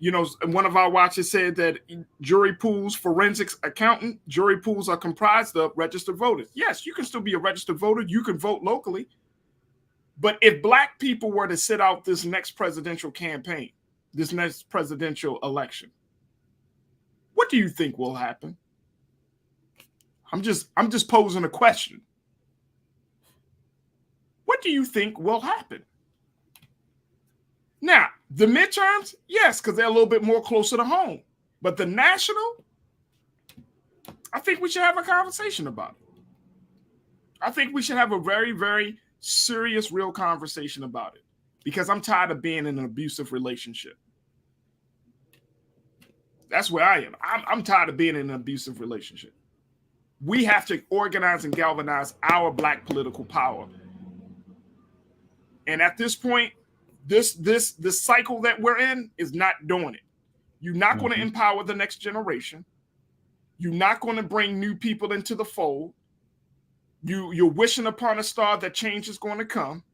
You know, one of our watchers said that jury pools, forensics accountant, jury pools are comprised of registered voters. Yes, you can still be a registered voter. You can vote locally. But if Black people were to sit out this next presidential campaign, this next presidential election, what do you think will happen? I'm just posing a question. What do you think will happen? Now, the midterms, yes, because they're a little bit more closer to home. But the national, I think we should have a conversation about it. I think we should have a very, very serious, real conversation about it. Because I'm tired of being in an abusive relationship. That's where I am. I'm tired of being in an abusive relationship. We have to organize and galvanize our Black political power. And at this point, this cycle that we're in is not doing it. You're not going to empower the next generation. You're not going to bring new people into the fold. You're wishing upon a star that change is going to come.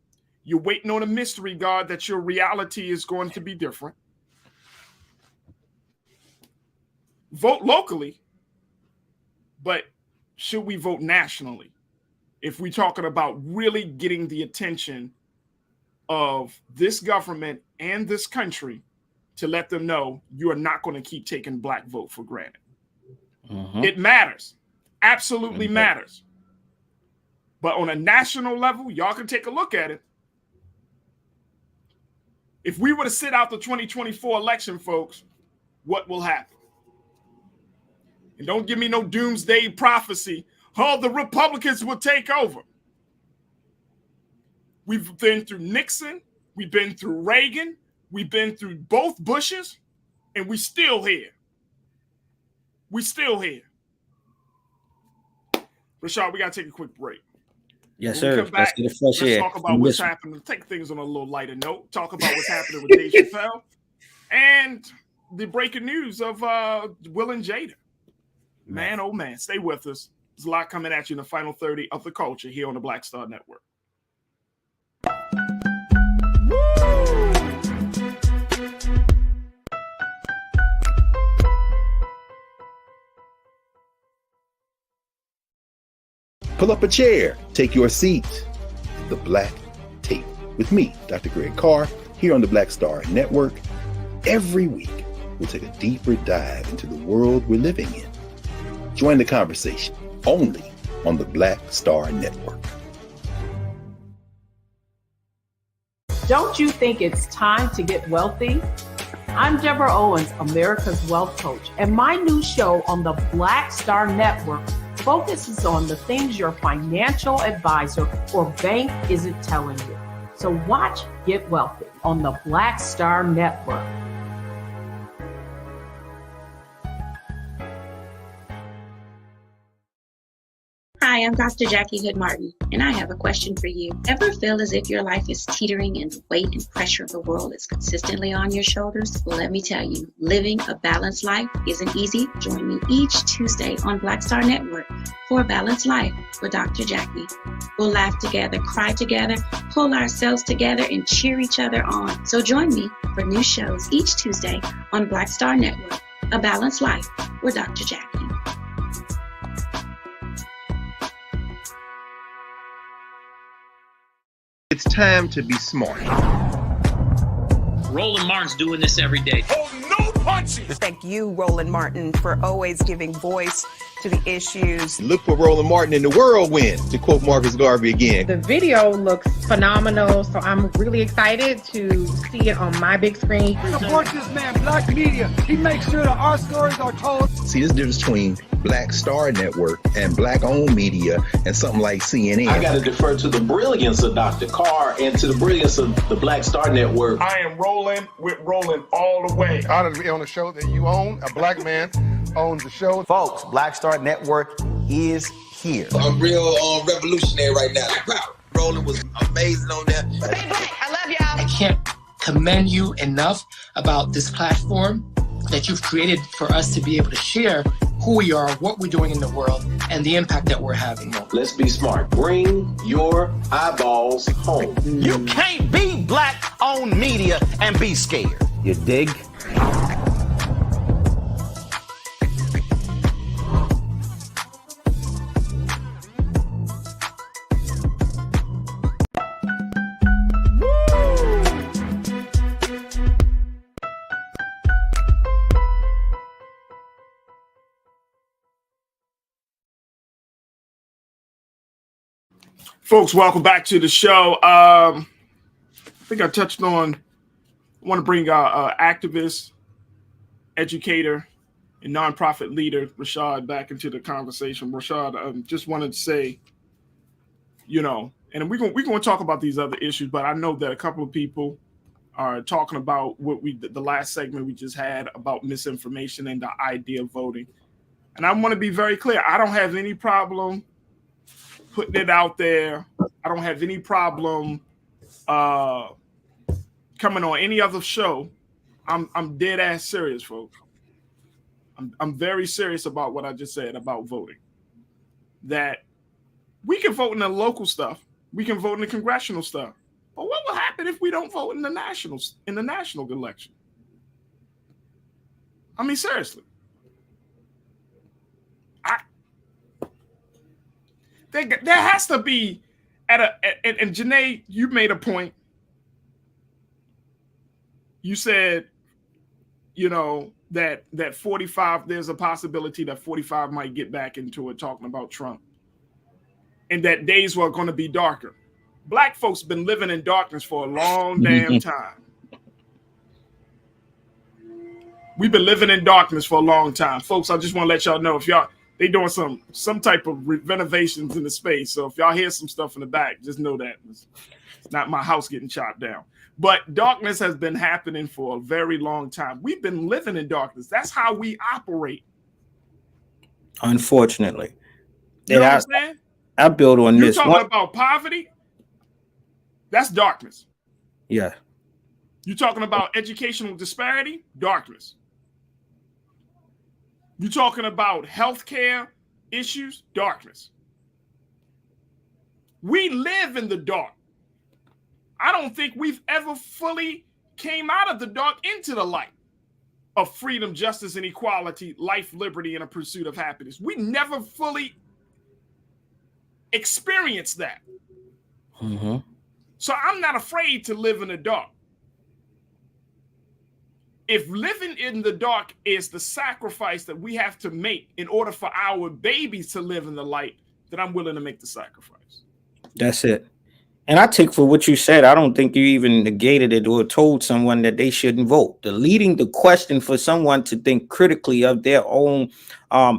You're waiting on a mystery God that your reality is going to be different. Vote locally, but should we vote nationally? If we're talking about really getting the attention of this government and this country to let them know you are not going to keep taking Black vote for granted. It matters. Absolutely matters. But on a national level, y'all can take a look at it. If we were to sit out the 2024 election, folks, what will happen? And don't give me no doomsday prophecy. Oh, the Republicans will take over. We've been through Nixon. We've been through Reagan. We've been through both Bushes. And we're still here. We're still here. Rashad, we got to take a quick break. Yes, sir. Come back, let's talk about what's happening. Take things on a little lighter note. Talk about what's happening with Dave Chappelle and the breaking news of Will and Jada. Man, oh man, stay with us. There's a lot coming at you in the final 30 of the culture here on the Black Star Network. Pull up a chair, take your seat. The Black Tape with me, Dr. Greg Carr, here on the Black Star Network. Every week, we'll take a deeper dive into the world we're living in. Join the conversation only on the Black Star Network. Don't you think it's time to get wealthy? I'm Deborah Owens, America's Wealth Coach, and my new show on the Black Star Network focuses on the things your financial advisor or bank isn't telling you. So watch Get Wealthy on the Black Star Network. Hi, I'm Dr. Jackie Hood Martin, and I have a question for you. Ever feel as if your life is teetering and the weight and pressure of the world is consistently on your shoulders? Well, let me tell you, living a balanced life isn't easy. Join me each Tuesday on Black Star Network for A Balanced Life with Dr. Jackie. We'll laugh together, cry together, pull ourselves together, and cheer each other on. So join me for new shows each Tuesday on Black Star Network, A Balanced Life with Dr. Jackie. It's time to be smart. Roland Martin's doing this every day. Oh, no punches! Thank you, Roland Martin, for always giving voice to the issues. Look for Roland Martin in the whirlwind, to quote Marcus Garvey again. The video looks phenomenal, so I'm really excited to see it on my big screen. Support this man, Black Media. He makes sure that our stories are told. See, there's a difference between Black Star Network and Black-owned media and something like CNN. I got to defer to the brilliance of Dr. Carr and to the brilliance of the Black Star Network. I am rolling with Roland all the way. Honored to be on a show that you own. A black man owns the show. Folks, Black Star Network is here. I'm real revolutionary right now. Like, wow, Roland was amazing on that. Stay black. I love y'all. I can't commend you enough about this platform that you've created for us to be able to share who we are, what we're doing in the world, and the impact that we're having. Let's be smart. Bring your eyeballs home. You can't be Black-owned media and be scared. You dig? Folks, welcome back to the show. I think I touched on, I want to bring activist, educator, and nonprofit leader, Rashad, back into the conversation. Rashad, just wanted to say, and we're going to talk about these other issues, but I know that a couple of people are talking about the last segment we just had about misinformation and the idea of voting. And I want to be very clear. I don't have any problem putting it out there. I don't have any problem coming on any other show. I'm dead ass serious, folks. I'm very serious about what I just said about voting. That we can vote in the local stuff, we can vote in the congressional stuff, but what will happen if we don't vote in the national election? I mean, seriously. There has to be and Janae, you made a point. You said, that 45, there's a possibility that 45 might get back into it talking about Trump. And that days were going to be darker. Black folks been living in darkness for a long damn time. We've been living in darkness for a long time. Folks, I just want to let y'all know, if they doing some type of renovations in the space. So if y'all hear some stuff in the back, just know that it's not my house getting chopped down. But darkness has been happening for a very long time. We've been living in darkness. That's how we operate. Unfortunately. You know what I'm saying? I build on this. You're talking about poverty? That's darkness. Yeah. You're talking about educational disparity? Darkness. You're talking about healthcare issues, darkness. We live in the dark. I don't think we've ever fully came out of the dark into the light of freedom, justice, and equality, life, liberty, and a pursuit of happiness. We never fully experienced that. Mm-hmm. So I'm not afraid to live in the dark. If living in the dark is the sacrifice that we have to make in order for our babies to live in the light, then I'm willing to make the sacrifice. That's it. And I take for what you said, I don't think you even negated it or told someone that they shouldn't vote. The question for someone to think critically of their own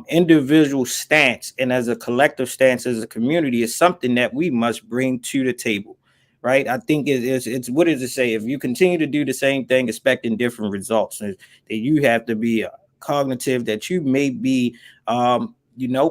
individual stance and as a collective stance as a community is something that we must bring to the table, right? I think it's what does it say? If you continue to do the same thing, expecting different results, that you have to be cognitive, that you may be,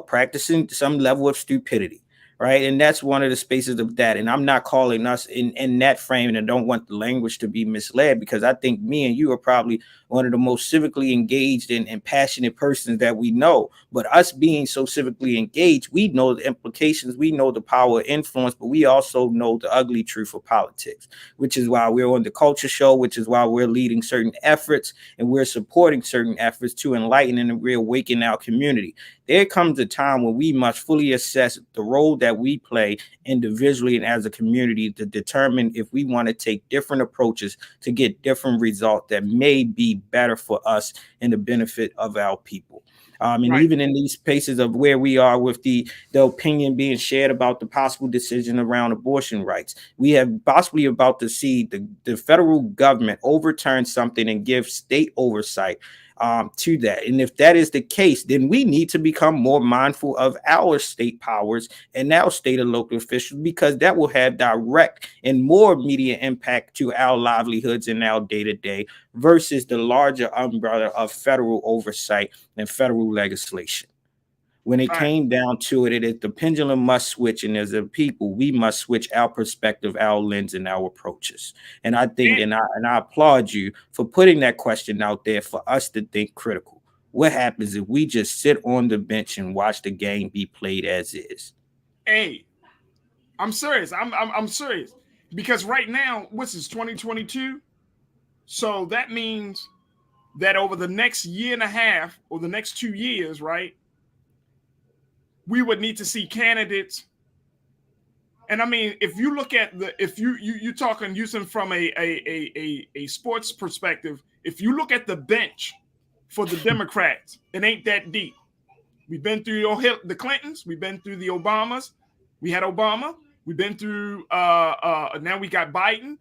practicing some level of stupidity. Right. And that's one of the spaces of that. And I'm not calling us in that frame, and I don't want the language to be misled, because I think me and you are probably one of the most civically engaged and passionate persons that we know. But us being so civically engaged, we know the implications, we know the power of influence, but we also know the ugly truth of politics, which is why we're on the Culture Show, which is why we're leading certain efforts and we're supporting certain efforts to enlighten and reawaken our community. There comes a time when we must fully assess the role that we play individually and as a community to determine if we want to take different approaches to get different results that may be better for us and the benefit of our people. And right. Even in these spaces of where we are with the opinion being shared about the possible decision around abortion rights, we have possibly about to see the federal government overturn something and give state oversight to that. And if that is the case, then we need to become more mindful of our state powers and our state and local officials, because that will have direct and more immediate impact to our livelihoods and our day-to-day versus the larger umbrella of federal oversight and federal legislation. When it came down to it, the pendulum must switch, and as a people, we must switch our perspective, our lens, and our approaches. And I think, and I applaud you for putting that question out there for us to think critical. What happens if we just sit on the bench and watch the game be played as is? Hey, I'm serious. I'm serious, because right now, what's this, 2022? So that means that over the next year and a half or the next 2 years, right, we would need to see candidates. And I mean, if you look at you're talking using from a sports perspective, if you look at the bench for the Democrats, it ain't that deep. We've been through the Clintons, we've been through the Obamas, we had Obama, we've been through now we got Biden,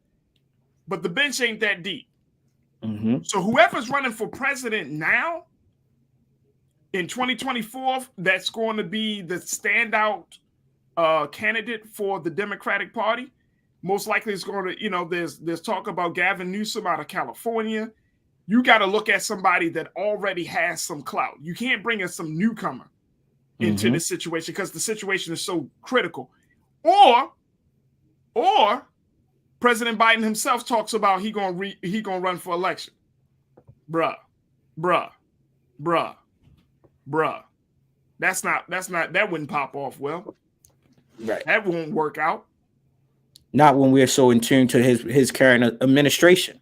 but the bench ain't that deep. Mm-hmm. So whoever's running for president now in 2024, that's going to be the standout candidate for the Democratic Party. Most likely it's going to, there's talk about Gavin Newsom out of California. You got to look at somebody that already has some clout. You can't bring in some newcomer into this situation because the situation is so critical. Or President Biden himself talks about he gonna run for election. Bruh. That wouldn't pop off well. Right. That won't work out. Not when we're so in tune to his current administration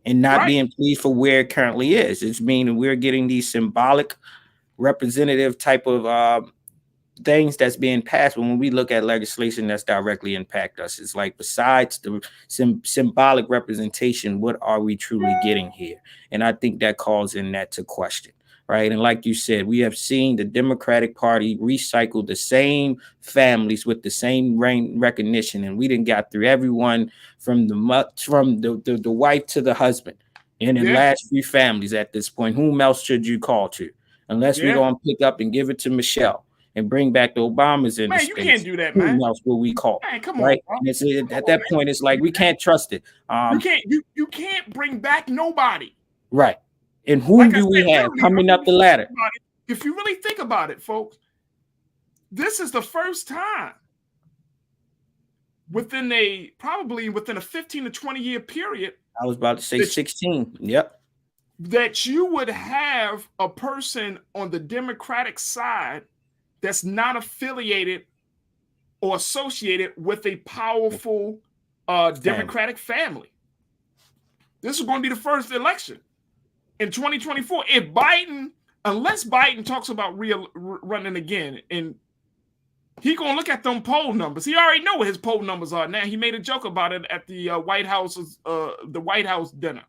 and not being pleased for where it currently is. It's meaning we're getting these symbolic representative type of things that's being passed. When we look at legislation that's directly impact us, it's like, besides the symbolic representation, what are we truly getting here? And I think that calls in that to question. Right. And like you said, we have seen the Democratic Party recycle the same families with the same recognition. And we done got through everyone from the wife to the husband in the last few families at this point. Whom else should you call to? Unless we're going to pick up and give it to Michelle and bring back the Obamas in the space. You can't do that, man. Who else will we call? Man, come right? on. At that point, it's like we can't trust it. You can't bring back nobody. Right. And who do we have coming up the ladder? If you really think about it, folks, this is the first time within a 15 to 20 year period. I was about to say 16. Yep. that you would have a person on the Democratic side that's not affiliated or associated with a powerful Democratic family. This is going to be the first election in 2024. If Biden, unless Biden talks about running again, and he gonna look at them poll numbers. He already know what his poll numbers are now. He made a joke about it at the White House dinner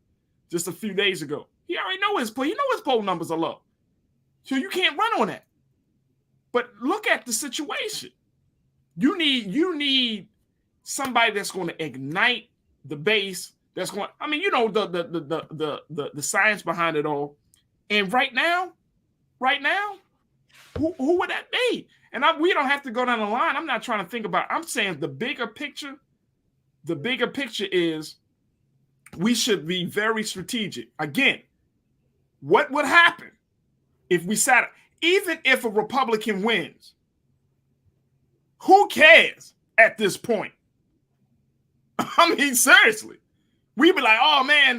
just a few days ago. He already know his poll numbers are low, so you can't run on that. But look at the situation. You need somebody that's going to ignite the base. That's going. I mean, you know the science behind it all. And right now, who would that be? And we don't have to go down the line. I'm not trying to think about. I'm saying the bigger picture. The bigger picture is we should be very strategic. Again, what would happen if we sat? Even if a Republican wins, who cares at this point? I mean, seriously. We'd be like, oh man,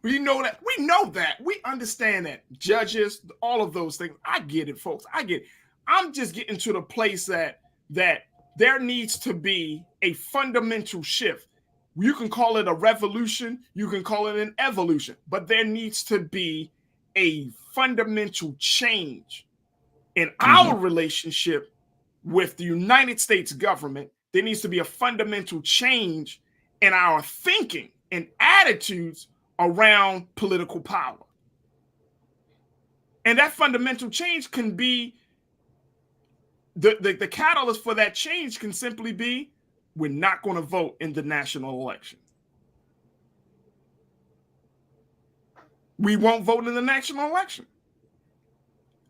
we know that. We know that. We understand that. Judges, all of those things. I get it, folks. I get it. I'm just getting to the place that there needs to be a fundamental shift. You can call it a revolution. You can call it an evolution. But there needs to be a fundamental change in our relationship with the United States government. There needs to be a fundamental change in our thinking and attitudes around political power. And that fundamental change can be, the catalyst for that change can simply be, we're not going to vote in the national election. We won't vote in the national election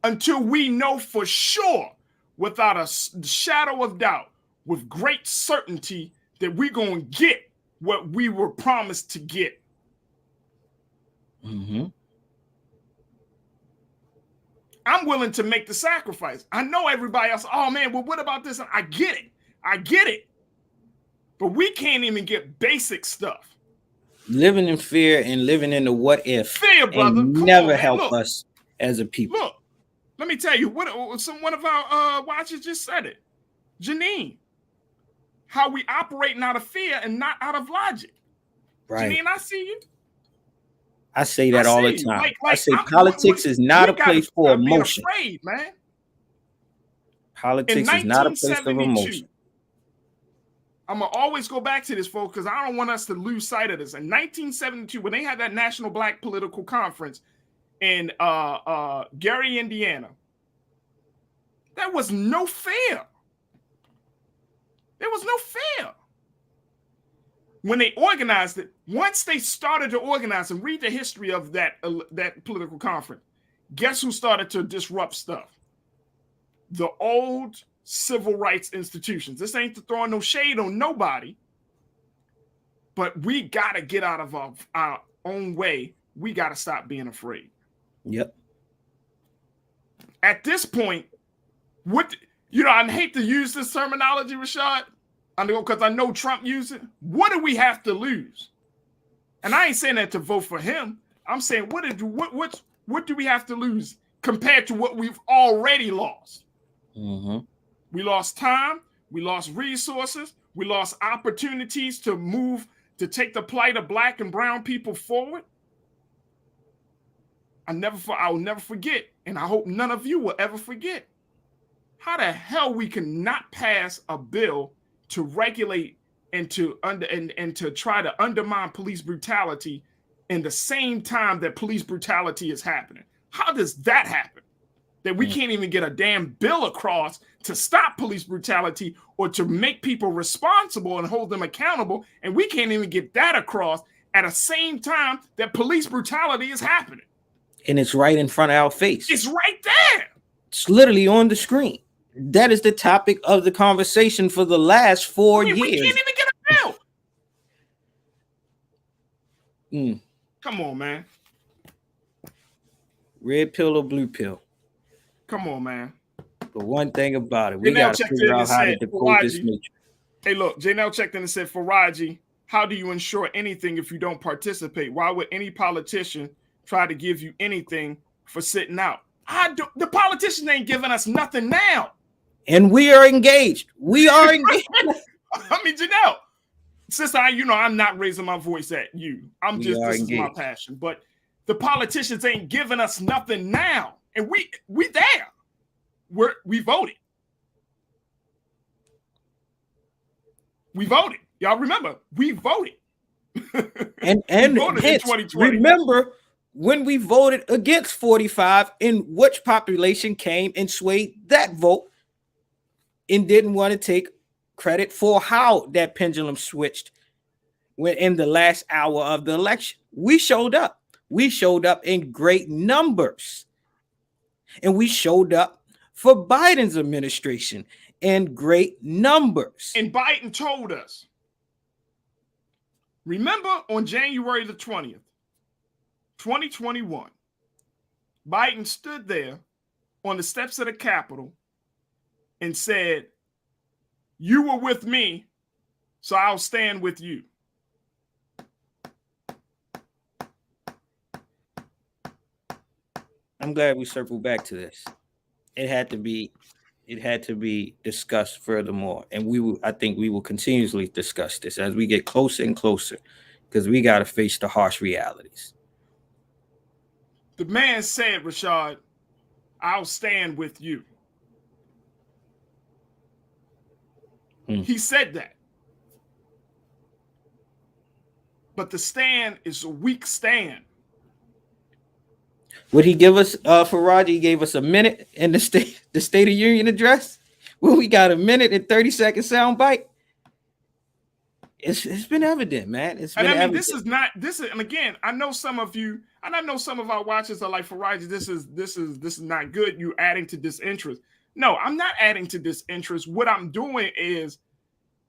until we know for sure, without a shadow of doubt, with great certainty, that we're going to get what we were promised to get. I'm willing to make the sacrifice. I know everybody else, oh man, well, what about this? I get it. But we can't even get basic stuff. Living in fear and living in the what if fear, brother, never help us as a people. Look, let me tell you, one of our watchers just said it. Janine, how we operating out of fear and not out of logic. Right. Janine, I see you. I say that all the time. I say politics is not a place for emotion. Afraid, man. Politics is not a place of emotion. I'm going to always go back to this, folks, because I don't want us to lose sight of this. In 1972, when they had that National Black Political Conference in Gary, Indiana, there was no fear. There was no fear. When they organized it, once they started to organize and read the history of that political conference, guess who started to disrupt stuff? The old civil rights institutions. This ain't to throw no shade on nobody, but we got to get out of our own way. We got to stop being afraid. Yep. At this point, I hate to use this terminology, Rashad, because I know Trump used it. What do we have to lose? And I ain't saying that to vote for him. I'm saying what do we have to lose compared to what we've already lost? We lost time, we lost resources, we lost opportunities to take the plight of Black and brown people forward. I will never forget, and I hope none of you will ever forget, how the hell we can not pass a bill to regulate and to try to undermine police brutality in the same time that police brutality is happening. How does that happen? That we can't even get a damn bill across to stop police brutality or to make people responsible and hold them accountable, and we can't even get that across at the same time that police brutality is happening. And it's right in front of our face. It's right there. It's literally on the screen. That is the topic of the conversation for the last 4 years. We can't even get a bill. Come on, man. Red pill or blue pill? Come on, man. But one thing about it, we got to figure out how to decode this matrix. Hey, look, Janelle checked in and said, Farajii, how do you ensure anything if you don't participate? Why would any politician try to give you anything for sitting out. The politicians ain't giving us nothing now. And we are engaged. We are engaged. I mean, Janelle, sister, I'm not raising my voice at you. This is my passion. But the politicians ain't giving us nothing now. And we there. We voted. We voted. Y'all remember, we voted. and we voted hence, in 2020. Remember when we voted against 45, in which population came and swayed that vote and didn't want to take credit for how that pendulum switched when in the last hour of the election. We showed up. We showed up in great numbers. And we showed up for Biden's administration in great numbers. And Biden told us, remember on January the 20th, 2021, Biden stood there on the steps of the Capitol and said, "You were with me, so I'll stand with you." I'm glad we circled back to this. It had to be discussed furthermore, and I think we will continuously discuss this as we get closer and closer, because we got to face the harsh realities. The man said, Rashad, "I'll stand with you." He said that. But the stand is a weak stand. Would he give us, Farajii gave us a minute in the State of Union address? Well, we got a minute and 30-second sound bite. It's been evident, man. It's been evident. This is, and again, I know some of you, and I know some of our watchers are like, Farajii, this is not good. You adding to disinterest. No, I'm not adding to disinterest. What I'm doing is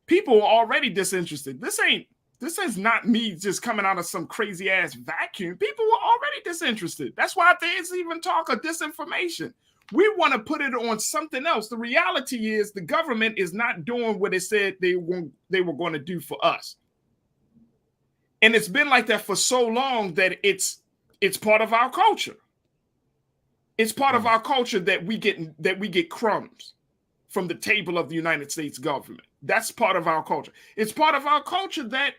people are already disinterested. This is not me just coming out of some crazy ass vacuum. People were already disinterested. That's why there's even talk of disinformation. We want to put it on something else. The reality is the government is not doing what it said they were going to do for us. And it's been like that for so long that it's part of our culture. It's part of our culture that we get crumbs from the table of the United States government. That's part of our culture. It's part of our culture that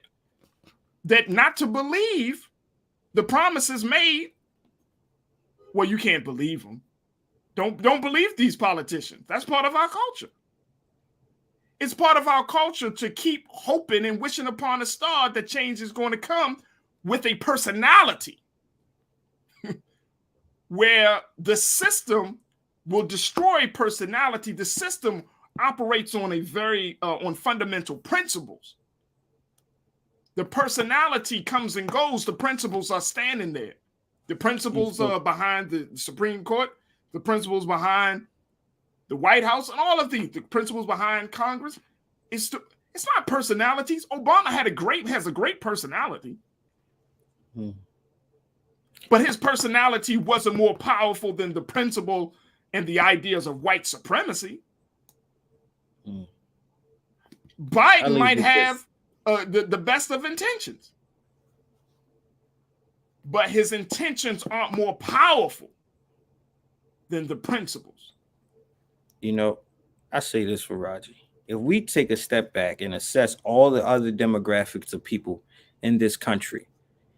not to believe the promises made. Well, you can't believe them. Don't believe these politicians. That's part of our culture. It's part of our culture to keep hoping and wishing upon a star that change is going to come with a personality where the system will destroy personality. The system operates on on fundamental principles. The personality comes and goes. The principles are standing there. The principles are behind the Supreme Court, the principles behind the White House, and all of the principles behind Congress. It's not personalities. Obama has a great personality. But his personality wasn't more powerful than the principle and the ideas of white supremacy. Biden might have the best of intentions, but his intentions aren't more powerful than the principles. You know, I say this, Farajii. If we take a step back and assess all the other demographics of people in this country,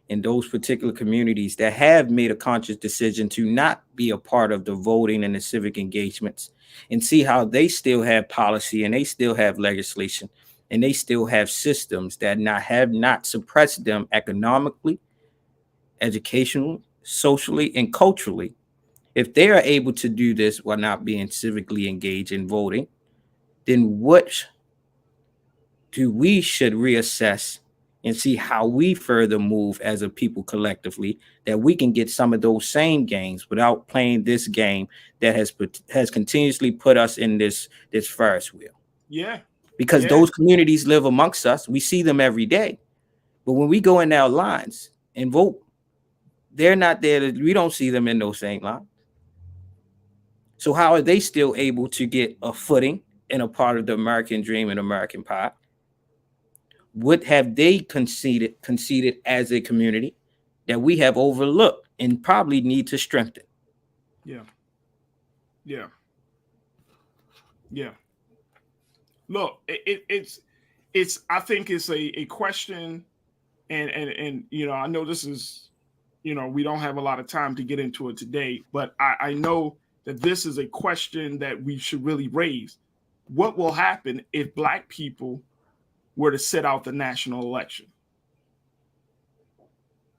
in those particular communities that have made a conscious decision to not be a part of the voting and the civic engagements, and see how they still have policy and they still have legislation and they still have systems that have not suppressed them economically, educationally, socially, and culturally. If they are able to do this while not being civically engaged in voting, then what do we should reassess and see how we further move as a people collectively, that we can get some of those same gains without playing this game that has continuously put us in this Ferris wheel. Yeah. Because those communities live amongst us. We see them every day. But when we go in our lines and vote, they're not there. We don't see them in those same lines. So how are they still able to get a footing and a part of the American dream and American pie? What have they conceded as a community that we have overlooked and probably need to strengthen. Yeah. Look, it's I think it's a question, and I know this is, we don't have a lot of time to get into it today, but I know that this is a question that we should really raise. What will happen if Black people were to sit out the national election?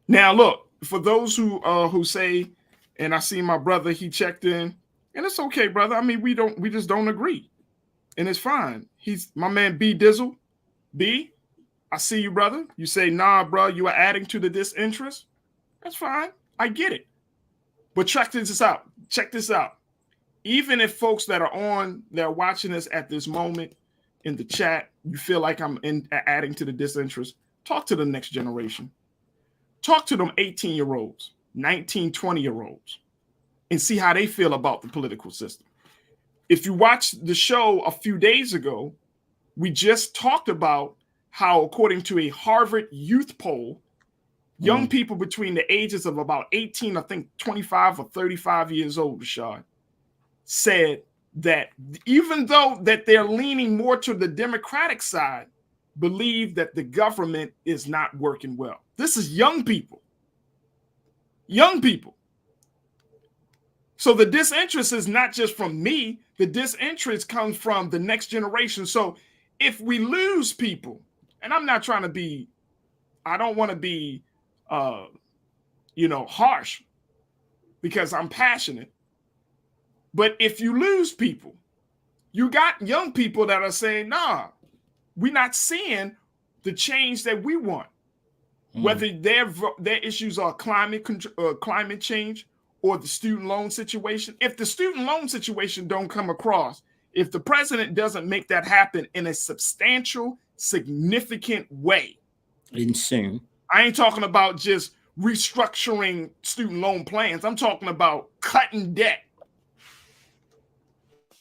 Now, look, for those who say, and I see my brother, he checked in, and it's okay, brother. I mean, we just don't agree, and it's fine. He's my man, B Dizzle. B, I see you, brother. You say, nah, bro, you are adding to the disinterest. That's fine. I get it. But check this out. Check this out. Even if folks that are watching this at this moment in the chat, you feel like I'm adding to the disinterest, talk to the next generation. Talk to them 18-year-olds, 19, 20-year-olds, and see how they feel about the political system. If you watched the show a few days ago, we just talked about how, according to a Harvard youth poll, young people between the ages of about 18, I think 25 or 35 years old, Rashad, said that even though that they're leaning more to the Democratic side, believe that the government is not working well. This is young people. Young people. So the disinterest is not just from me. The disinterest comes from the next generation. So if we lose people, and I'm not trying to be, I don't want to be, harsh, because I'm passionate. But if you lose people, you got young people that are saying, nah, we're not seeing the change that we want. Whether their issues are climate change or the student loan situation. If the student loan situation don't come across, if the president doesn't make that happen in a substantial, significant way. Insane. I ain't talking about just restructuring student loan plans. I'm talking about cutting debt.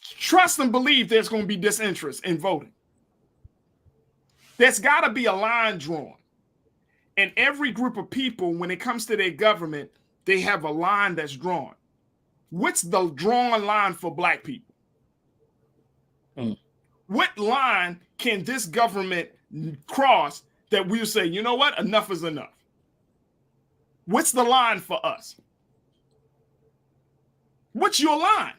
Trust and believe there's going to be disinterest in voting. There's got to be a line drawn. And every group of people, when it comes to their government, they have a line that's drawn. What's the drawn line for Black people? What line can this government cross that we'll say, you know what, enough is enough? What's the line for us? What's your line?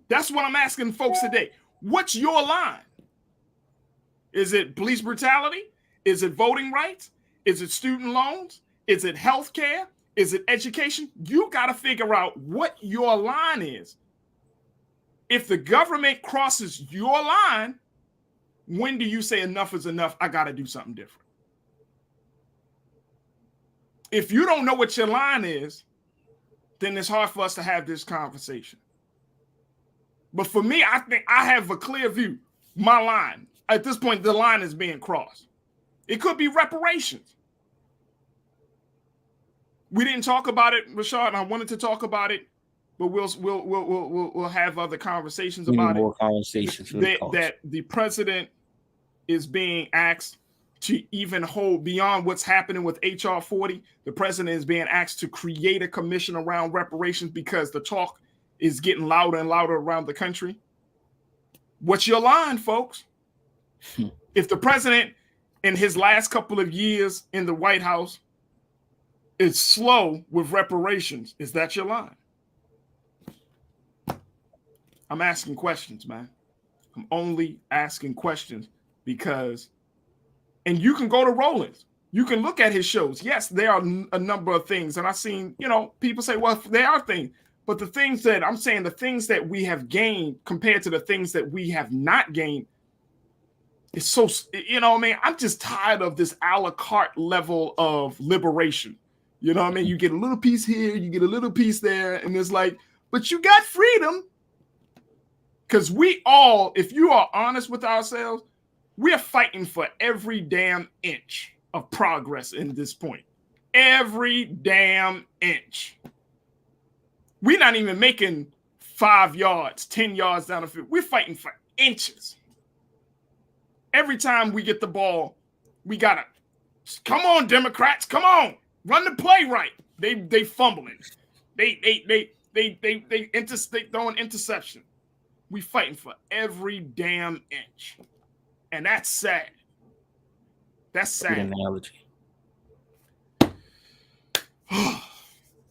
That's what I'm asking folks today. What's your line? Is it police brutality? Is it voting rights? Is it student loans? Is it health care? Is it education? You got to figure out what your line is. If the government crosses your line, when do you say enough is enough? I got to do something different. If you don't know what your line is, then it's hard for us to have this conversation. But for me, I think I have a clear view. My line, at this point, the line is being crossed. It could be reparations. We didn't talk about it, Rashad, and I wanted to talk about it, but we'll have other conversations about more conversations that the president is being asked to even hold beyond what's happening with HR 40. The president is being asked to create a commission around reparations because the talk is getting louder and louder around the country. What's your line, folks? If the president in his last couple of years in the White House is slow with reparations, is that your line? I'm asking questions, man. I'm only asking questions because, and you can go to Rollins. You can look at his shows. Yes, there are a number of things. And I've seen, people say, well, there are things. But the things that I'm saying, the things that we have gained compared to the things that we have not gained, it's so, I'm just tired of this a la carte level of liberation. You know what I mean? You get a little piece here, you get a little piece there, and it's like, but you got freedom. Because we all, if you are honest with ourselves, we're fighting for every damn inch of progress in this point. Every damn inch. We're not even making 5 yards, 10 yards down the field. We're fighting for inches. Every time we get the ball, we gotta, come on, Democrats, come on, run the play right. They fumbling. They throwing interception. We fighting for every damn inch. And that's sad. That's sad. Good analogy.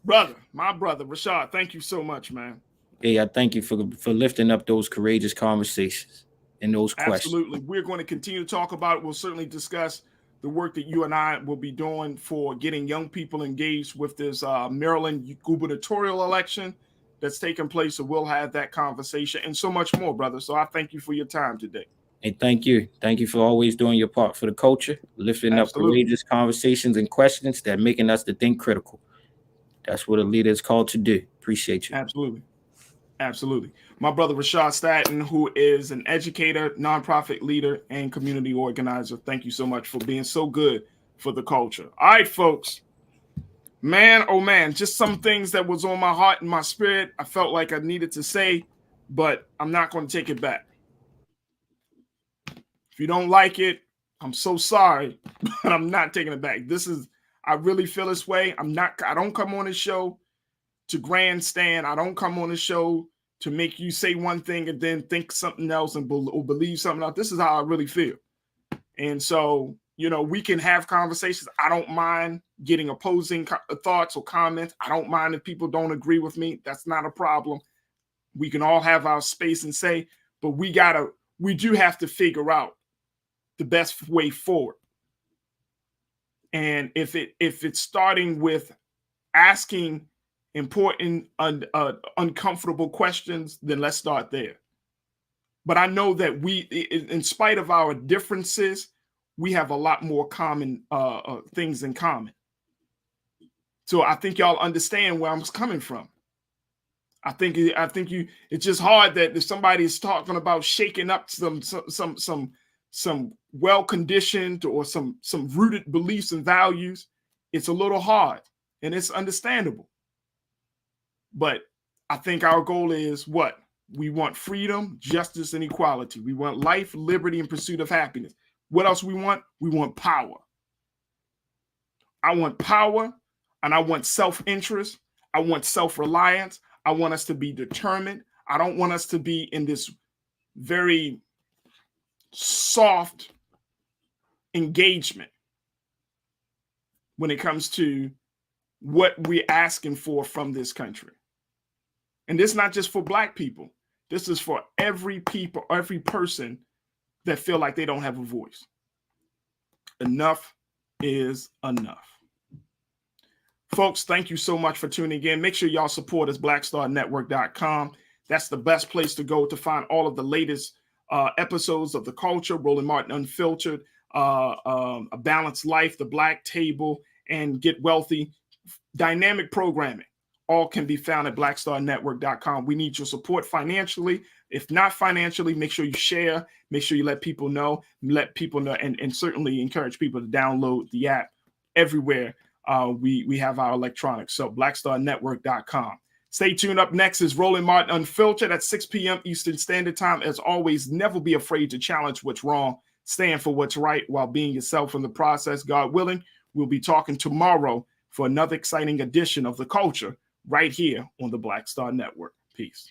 Brother, my brother, Rashad, thank you so much, man. Hey, I thank you for lifting up those courageous conversations and those questions. Absolutely. We're going to continue to talk about it. We'll certainly discuss the work that you and I will be doing for getting young people engaged with this Maryland gubernatorial election that's taking place. So we'll have that conversation and so much more, brother. So I thank you for your time today. And thank you. Thank you for always doing your part for the culture, lifting up courageous conversations and questions that making us to think critical. That's what a leader is called to do. Appreciate you. Absolutely. Absolutely. My brother, Rashad Staton, who is an educator, nonprofit leader, and community organizer. Thank you so much for being so good for the culture. All right, folks. Man, oh man, just some things that was on my heart and my spirit. I felt like I needed to say, but I'm not going to take it back. If you don't like it, I'm so sorry, but I'm not taking it back. I really feel this way. I don't come on this show to grandstand. I don't come on the show to make you say one thing and then think something else and or believe something else. This is how I really feel. And so, we can have conversations. I don't mind getting opposing thoughts or comments. I don't mind if people don't agree with me. That's not a problem. We can all have our space and say, but we do have to figure out the best way forward. And if it's starting with asking important, uncomfortable questions, then let's start there. But I know that we, in spite of our differences, we have a lot more common things in common. So I think y'all understand where I'm coming from. I think it's just hard that if somebody is talking about shaking up some well-conditioned or some rooted beliefs and values, it's a little hard and it's understandable. But I think our goal is what? We want freedom, justice, and equality. We want life, liberty, and pursuit of happiness. What else we want? We want power. I want power, and I want self-interest. I want self-reliance. I want us to be determined. I don't want us to be in this very soft engagement when it comes to what we're asking for from this country. And this is not just for Black people. This is for every person that feel like they don't have a voice. Enough is enough. Folks, thank you so much for tuning in. Make sure y'all support us, blackstarnetwork.com. That's the best place to go to find all of the latest episodes of The Culture, Roland Martin Unfiltered, A Balanced Life, The Black Table, and Get Wealthy. Dynamic programming. All can be found at blackstarnetwork.com. We need your support financially. If not financially, make sure you share. Make sure you let people know. And certainly encourage people to download the app everywhere. We have our electronics. So blackstarnetwork.com. Stay tuned. Up next is Roland Martin Unfiltered at 6 p.m. Eastern Standard Time. As always, never be afraid to challenge what's wrong. Stand for what's right while being yourself in the process. God willing, we'll be talking tomorrow for another exciting edition of The Culture right here on the Black Star Network. Peace.